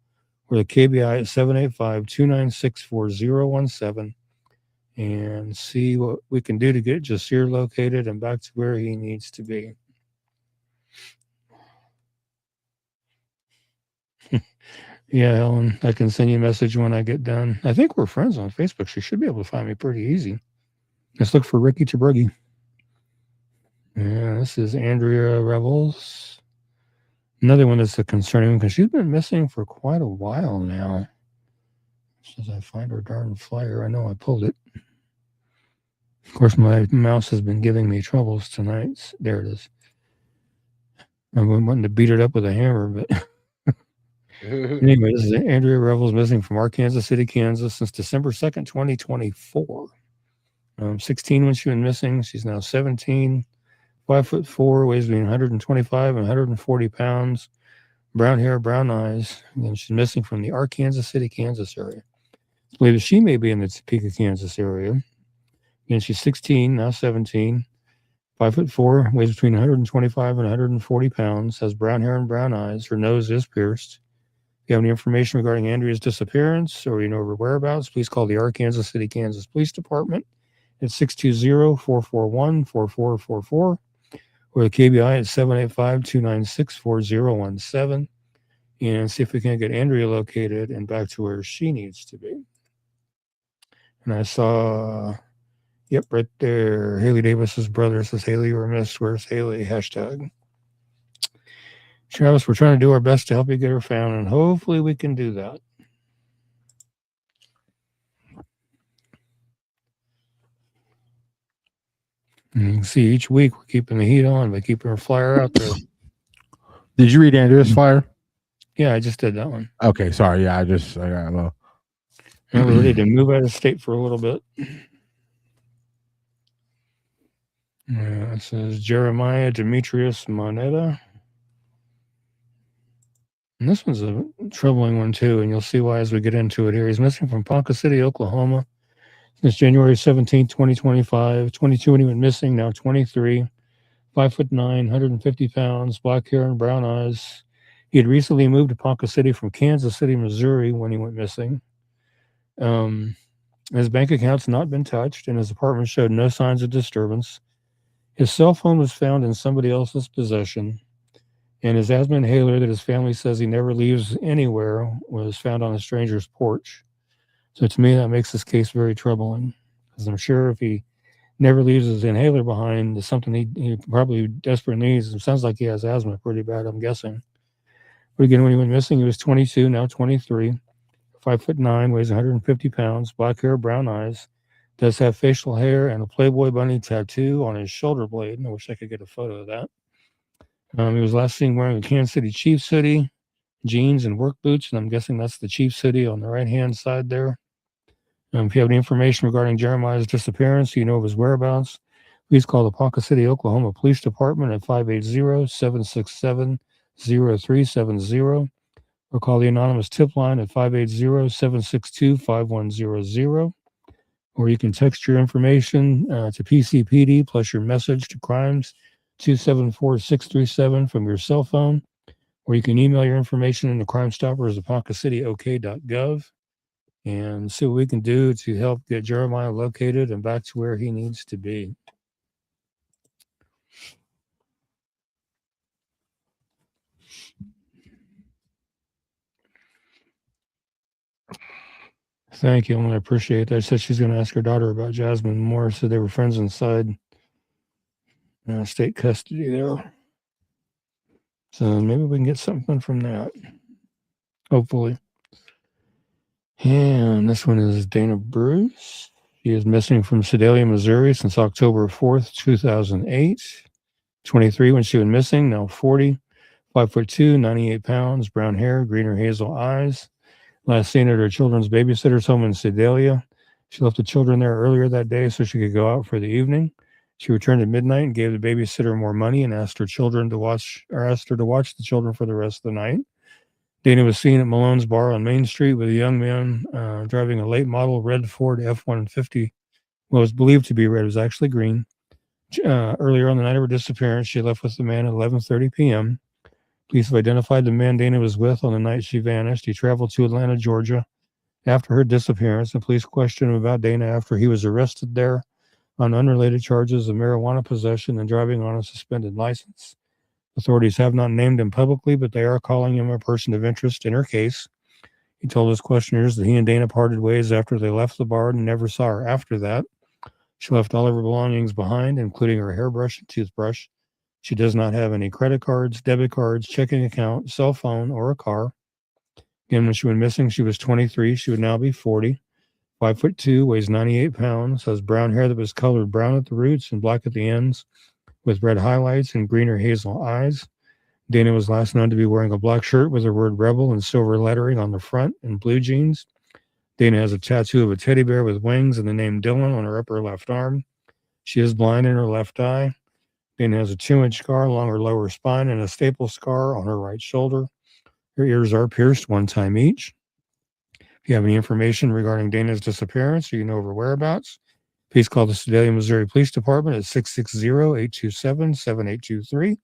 [SPEAKER 1] or the KBI at 785-296-4017 and see what we can do to get Jasir located and back to where he needs to be. Yeah, Ellen, I can send you a message when I get done. I think we're friends on Facebook. She should be able to find me pretty easy. Let's look for Ricky Tabruggy. Yeah, this is Andrea Revels. Another one that's a concerning one because she's been missing for quite a while now. Since I find her darn flyer, I know I pulled it. Of course, my mouse has been giving me troubles tonight. There it is. I wanted to beat it up with a hammer, but anyway, this is Andrea Revels missing from Arkansas City, Kansas since December 2nd, 2024. 16 when she went missing. She's now 17, 5'4", weighs between 125 and 140 pounds, brown hair, brown eyes. And she's missing from the Arkansas City, Kansas area. It's believed that she may be in the Topeka, Kansas area. Again, she's 16, now 17, 5'4", weighs between 125 and 140 pounds, has brown hair and brown eyes. Her nose is pierced. If you have any information regarding Andrea's disappearance or you know her whereabouts, please call the Arkansas City, Kansas Police Department at 620-441-4444 or the KBI at 785-296-4017 and see if we can get Andrea located and back to where she needs to be. And I saw, yep, right there, Haley Davis's brother says, Haley, you were missed. Where's Haley? Hashtag. Travis, we're trying to do our best to help you get her found, and hopefully we can do that. And you can see each week we're keeping the heat on by keeping her flyer out there.
[SPEAKER 2] Did you read Andrea's flyer?
[SPEAKER 1] Yeah, I just did that one.
[SPEAKER 2] Okay, sorry. Yeah, I got a little.
[SPEAKER 1] And we're ready to move out of state for a little bit. It says Jeremiah Demetrius Moneta. And this one's a troubling one, too, and you'll see why as we get into it here. He's missing from Ponca City, Oklahoma since January 17, 2025. 22 when he went missing, now 23. 5'9", 150 pounds, black hair and brown eyes. He had recently moved to Ponca City from Kansas City, Missouri when he went missing. His bank account's not been touched, and his apartment showed no signs of disturbance. His cell phone was found in somebody else's possession, and his asthma inhaler that his family says he never leaves anywhere was found on a stranger's porch. So to me, that makes this case very troubling, because I'm sure if he never leaves his inhaler behind, it's something he probably desperately needs. It sounds like he has asthma pretty bad, I'm guessing. But again, when he went missing, he was 22, now 23, 5'9", weighs 150 pounds, black hair, brown eyes, does have facial hair and a Playboy bunny tattoo on his shoulder blade. And I wish I could get a photo of that. He was last seen wearing a Kansas City Chiefs hoodie, jeans, and work boots, and I'm guessing that's the Chiefs hoodie on the right-hand side there. If you have any information regarding Jeremiah's disappearance, you know of his whereabouts, please call the Ponca City, Oklahoma Police Department at 580-767-0370 or call the anonymous tip line at 580-762-5100. Or you can text your information to PCPD plus your message to crimes 274637 from your cell phone, or you can email your information into Crime Stoppers at poncacityoK.gov and see what we can do to help get Jeremiah located and back to where he needs to be. Thank you, I appreciate that. She said she's going to ask her daughter about Jasmine Moore. So they were friends inside state custody there. So maybe we can get something from that. Hopefully. And this one is Dana Bruce. She is missing from Sedalia, Missouri since October 4th, 2008. 23 when she went missing, now 40. 5'2", 98 pounds, brown hair, green or hazel eyes. Last seen at her children's babysitter's home in Sedalia. She left the children there earlier that day so she could go out for the evening. She returned at midnight and gave the babysitter more money and asked her to watch the children for the rest of the night. Dana was seen at Malone's bar on Main Street with a young man driving a late model red Ford F-150. What was believed to be red was actually green. Earlier on the night of her disappearance, she left with the man at 11:30 p.m. Police have identified the man Dana was with on the night she vanished. He traveled to Atlanta, Georgia after her disappearance, and police questioned him about Dana after he was arrested there on unrelated charges of marijuana possession and driving on a suspended license. Authorities have not named him publicly, but they are calling him a person of interest in her case. He told his questioners that he and Dana parted ways after they left the bar and never saw her after that. She left all of her belongings behind, including her hairbrush and toothbrush. She does not have any credit cards, debit cards, checking account, cell phone, or a car. Again, when she went missing, she was 23. She would now be 40. 5'2", weighs 98 pounds, has brown hair that was colored brown at the roots and black at the ends, with red highlights and green or hazel eyes. Dana was last known to be wearing a black shirt with the word Rebel and silver lettering on the front and blue jeans. Dana has a tattoo of a teddy bear with wings and the name Dylan on her upper left arm. She is blind in her left eye. Dana has a 2-inch scar along her lower spine and a staple scar on her right shoulder. Her ears are pierced one time each. If you have any information regarding Dana's disappearance or you know of her whereabouts, please call the Sedalia, Missouri Police Department at 660-827-7823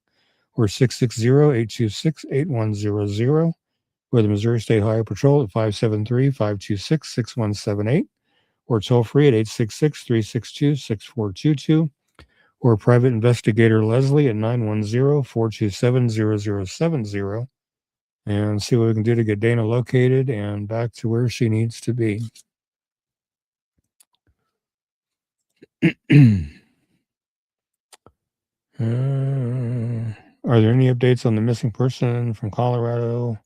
[SPEAKER 1] or 660-826-8100, or the Missouri State Highway Patrol at 573-526-6178, or toll free at 866-362-6422, or private investigator Leslie at 910-427-0070, and see what we can do to get Dana located and back to where she needs to be. Are there any updates on the missing person from Colorado?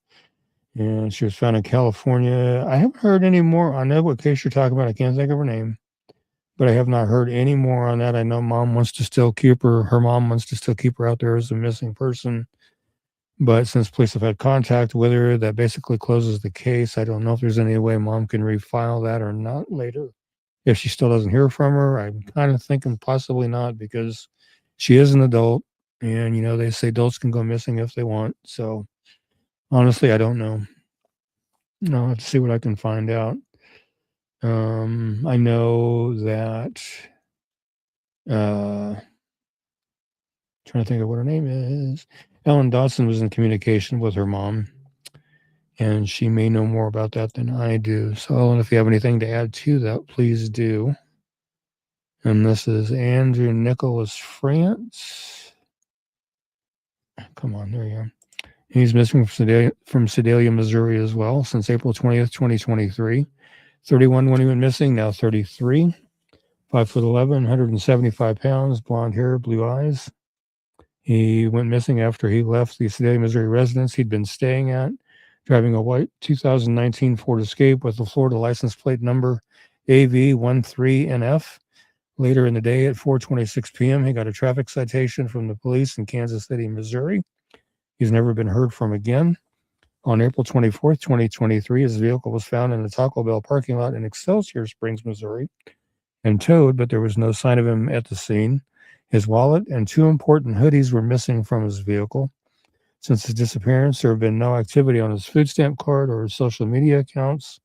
[SPEAKER 1] And she was found in California. I haven't heard any more. I know what case you're talking about. I can't think of her name, but I have not heard any more on that. I know her mom wants to still keep her out there as a missing person. But since police have had contact with her, that basically closes the case. I don't know if there's any way mom can refile that or not later. If she still doesn't hear from her, I'm kind of thinking possibly not, because she is an adult, and they say adults can go missing if they want. So honestly, I don't know. I'll have to see what I can find out. I know that trying to think of what her name is. Ellen Dodson was in communication with her mom, and she may know more about that than I do. So, Ellen, if you have anything to add to that, please do. And this is Andrew Nicholas France. Come on, there you are. He's missing from Sedalia, Missouri as well since April 20th, 2023. 31 when he went missing, now 33. 5'11", 175 pounds, blonde hair, blue eyes. He went missing after he left the Sedalia, Missouri residence he'd been staying at, driving a white 2019 Ford Escape with the Florida license plate number AV13NF. Later in the day at 4:26 p.m., he got a traffic citation from the police in Kansas City, Missouri. He's never been heard from again. On April 24th, 2023, his vehicle was found in a Taco Bell parking lot in Excelsior Springs, Missouri, and towed, but there was no sign of him at the scene. His wallet and 2 important hoodies were missing from his vehicle. Since his disappearance, there have been no activity on his food stamp card or his social media accounts.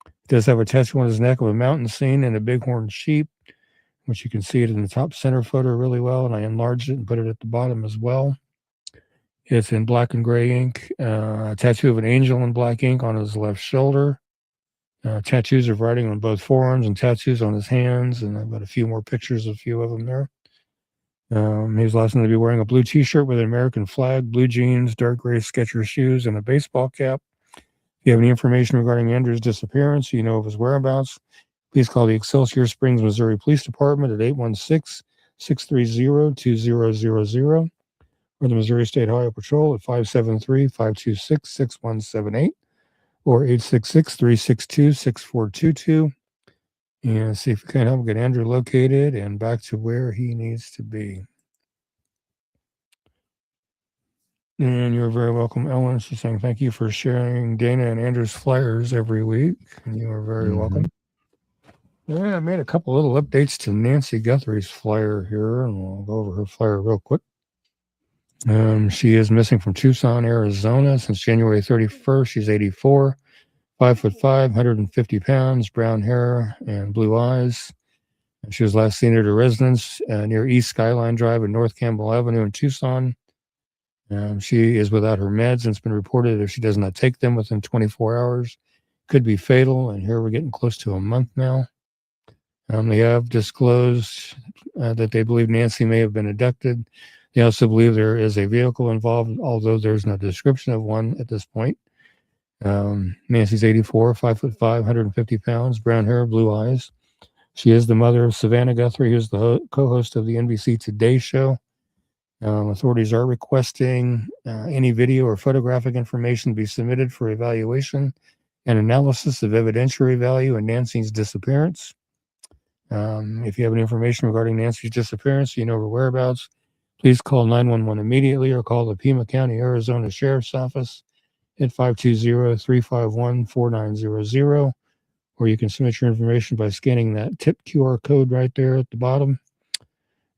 [SPEAKER 1] He does have a tattoo on his neck of a mountain scene and a bighorn sheep, which you can see it in the top center photo really well, and I enlarged it and put it at the bottom as well. It's in black and gray ink, a tattoo of an angel in black ink on his left shoulder, tattoos of writing on both forearms, and tattoos on his hands, and I've got a few more pictures of a few of them there. He was last known to be wearing a blue t-shirt with an American flag, blue jeans, dark gray Skechers shoes, and a baseball cap. If you have any information regarding Andrew's disappearance, you know of his whereabouts, please call the Excelsior Springs, Missouri Police Department at 816-630-2000, or the Missouri State Highway Patrol at 573-526-6178, or 866-362-6422, and see if we can help get Andrew located and back to where he needs to be. And you're very welcome, Ellen. She's saying thank you for sharing Dana and Andrew's flyers every week. And you are very welcome. Yeah, I made a couple little updates to Nancy Guthrie's flyer here, and we'll go over her flyer real quick. She is missing from Tucson, Arizona since January 31st. She's 84, 5'5", 150 pounds, brown hair and blue eyes. And she was last seen at her residence near East Skyline Drive and North Campbell Avenue in Tucson. She is without her meds, and it's been reported if she does not take them within 24 hours, could be fatal. And here we're getting close to a month now. They have disclosed that they believe Nancy may have been abducted. They also believe there is a vehicle involved, although there's no description of one at this point. Nancy's 84, 5'5", 150 pounds, brown hair, blue eyes. She is the mother of Savannah Guthrie, who's the co-host of the NBC Today show. Authorities are requesting any video or photographic information be submitted for evaluation and analysis of evidentiary value in Nancy's disappearance. If you have any information regarding Nancy's disappearance, you know her whereabouts, please call 911 immediately or call the Pima County, Arizona Sheriff's Office at 520-351-4900, or you can submit your information by scanning that tip QR code right there at the bottom.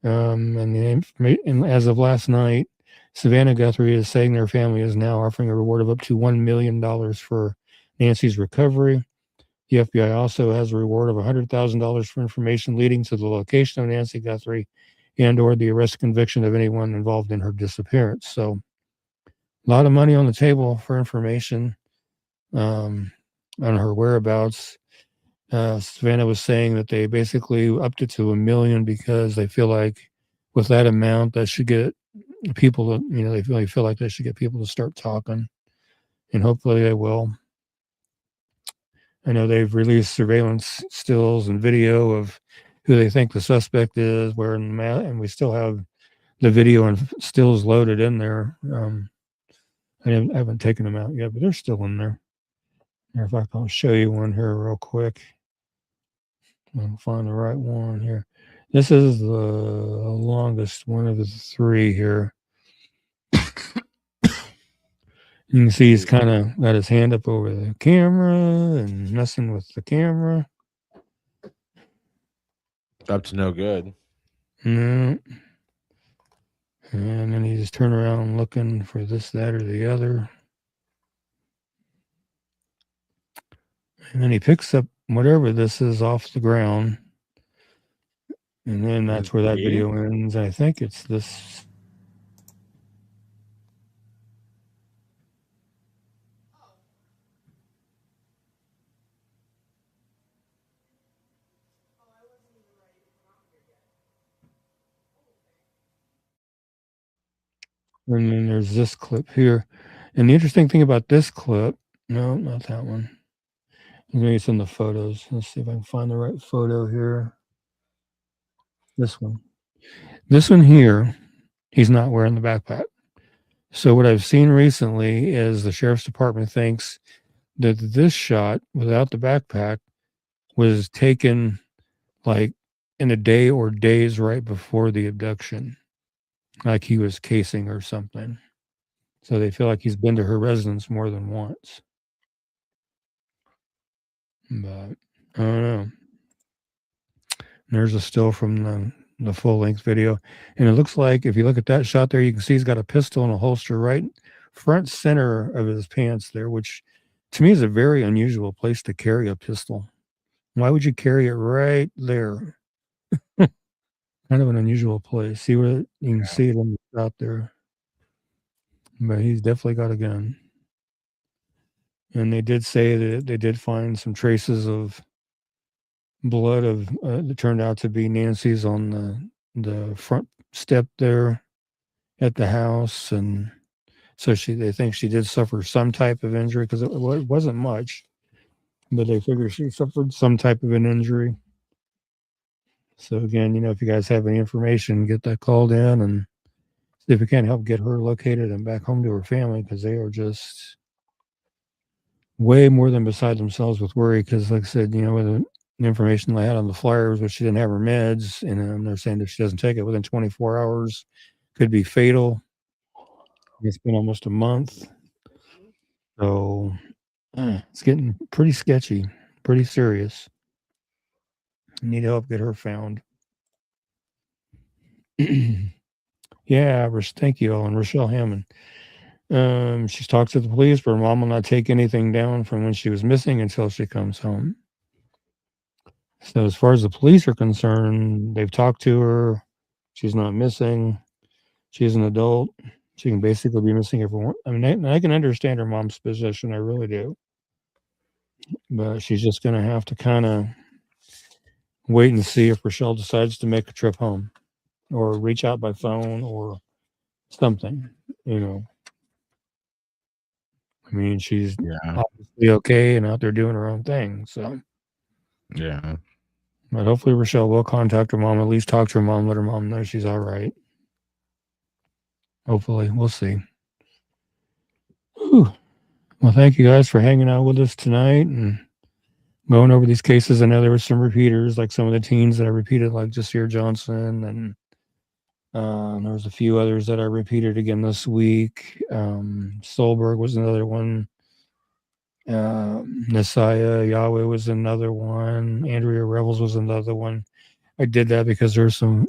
[SPEAKER 1] And the information, and as of last night, Savannah Guthrie is saying their family is now offering a reward of up to $1 million for Nancy's recovery. The FBI also has a reward of $100,000 for information leading to the location of Nancy Guthrie and or the arrest conviction of anyone involved in her disappearance. So a lot of money on the table for information on her whereabouts. Savannah was saying that they basically upped it to $1 million because they feel like with that amount that should get people to, they really feel like they should get people to start talking, and hopefully they will. I know they've released surveillance stills and video of who they think the suspect is, wearing the mask, and we still have the video and stills loaded in there. I haven't taken them out yet, but they're still in there. In fact, I'll show you one here real quick. I'll find the right one here. This is the longest one of the three here. You can see he's kind of got his hand up over the camera and messing with the camera.
[SPEAKER 2] Up to no good.
[SPEAKER 1] No. And then he just turned around looking for this, that, or the other. And then he picks up whatever this is off the ground. And then that's where that video ends. I think it's this. And then there's this clip here. And the interesting thing about this clip, no, not that one. Maybe it's in the photos. Let's see if I can find the right photo here. This one. This one here, he's not wearing the backpack. So what I've seen recently is the sheriff's department thinks that this shot without the backpack was taken like in a day or days right before the abduction, like he was casing or something. So they feel like he's been to her residence more than once. But I don't know. There's a still from the full-length video. And it looks like if you look at that shot there, you can see he's got a pistol in a holster right front center of his pants there, which to me is a very unusual place to carry a pistol. Why would you carry it right there? Kind of an unusual place. See where you can see it in the shot there. But he's definitely got a gun. And they did say that they did find some traces of blood of that turned out to be Nancy's on the front step there at the house, and so they think she did suffer some type of injury because it wasn't much, but they figure she suffered some type of an injury. So again, if you guys have any information, get that called in and see if we can help get her located and back home to her family, because they are just way more than beside themselves with worry. Because like I said, with the information they had on the flyers, but she didn't have her meds, and they're saying if she doesn't take it within 24 hours, could be fatal. It's been almost a month. So it's getting pretty sketchy, pretty serious. Need help get her found. Yeah, thank you, Ellen. Rochelle Hammond. She's talked to the police, but her mom will not take anything down from when she was missing until she comes home. So as far as the police are concerned, they've talked to her. She's not missing. She's an adult. She can basically be missing everyone. I mean, I can understand her mom's position. I really do. But she's just going to have to kind of wait and see if Rochelle decides to make a trip home or reach out by phone or something, you know. I mean, she's obviously okay and out there doing her own thing. So,
[SPEAKER 2] yeah.
[SPEAKER 1] But hopefully Rochelle will contact her mom, at least talk to her mom, let her mom know she's all right. Hopefully. We'll see. Whew. Well, thank you guys for hanging out with us tonight and going over these cases. I know there were some repeaters, like some of the teens that I repeated, like Jasir Johnson, and there was a few others that I repeated again this week. Solberg was another one. Messiah Yahweh was another one. Andrea Revels was another one. I did that because there's some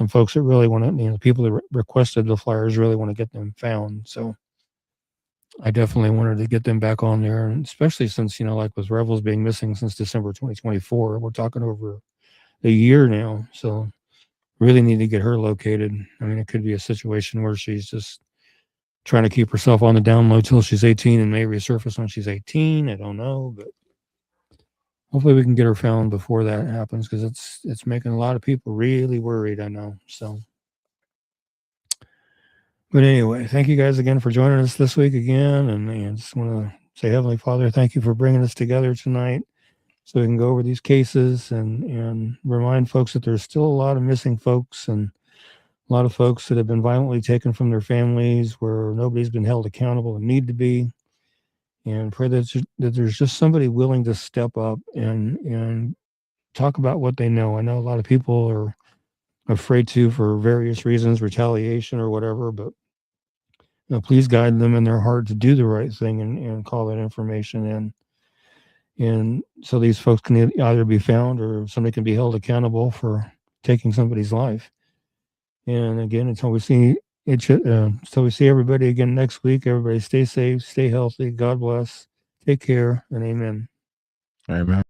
[SPEAKER 1] folks that really want to, people that requested the flyers really want to get them found. So I definitely wanted to get them back on there, and especially since, like with Revels being missing since December 2024, we're talking over a year now. So really need to get her located. I mean, it could be a situation where she's just trying to keep herself on the down low till she's 18 and may resurface when she's 18. I don't know, but hopefully we can get her found before that happens, because it's making a lot of people really worried, I know. So, but anyway, thank you guys again for joining us this week again, and I just want to say, Heavenly Father, thank you for bringing us together tonight so we can go over these cases and remind folks that there's still a lot of missing folks and a lot of folks that have been violently taken from their families where nobody's been held accountable and need to be. And pray that there's just somebody willing to step up and talk about what they know. I know a lot of people are afraid to for various reasons, retaliation or whatever, but please guide them in their heart to do the right thing and call that information in. And so these folks can either be found or somebody can be held accountable for taking somebody's life. And again, until we see everybody again next week, everybody stay safe, stay healthy. God bless. Take care, and amen.
[SPEAKER 2] Amen.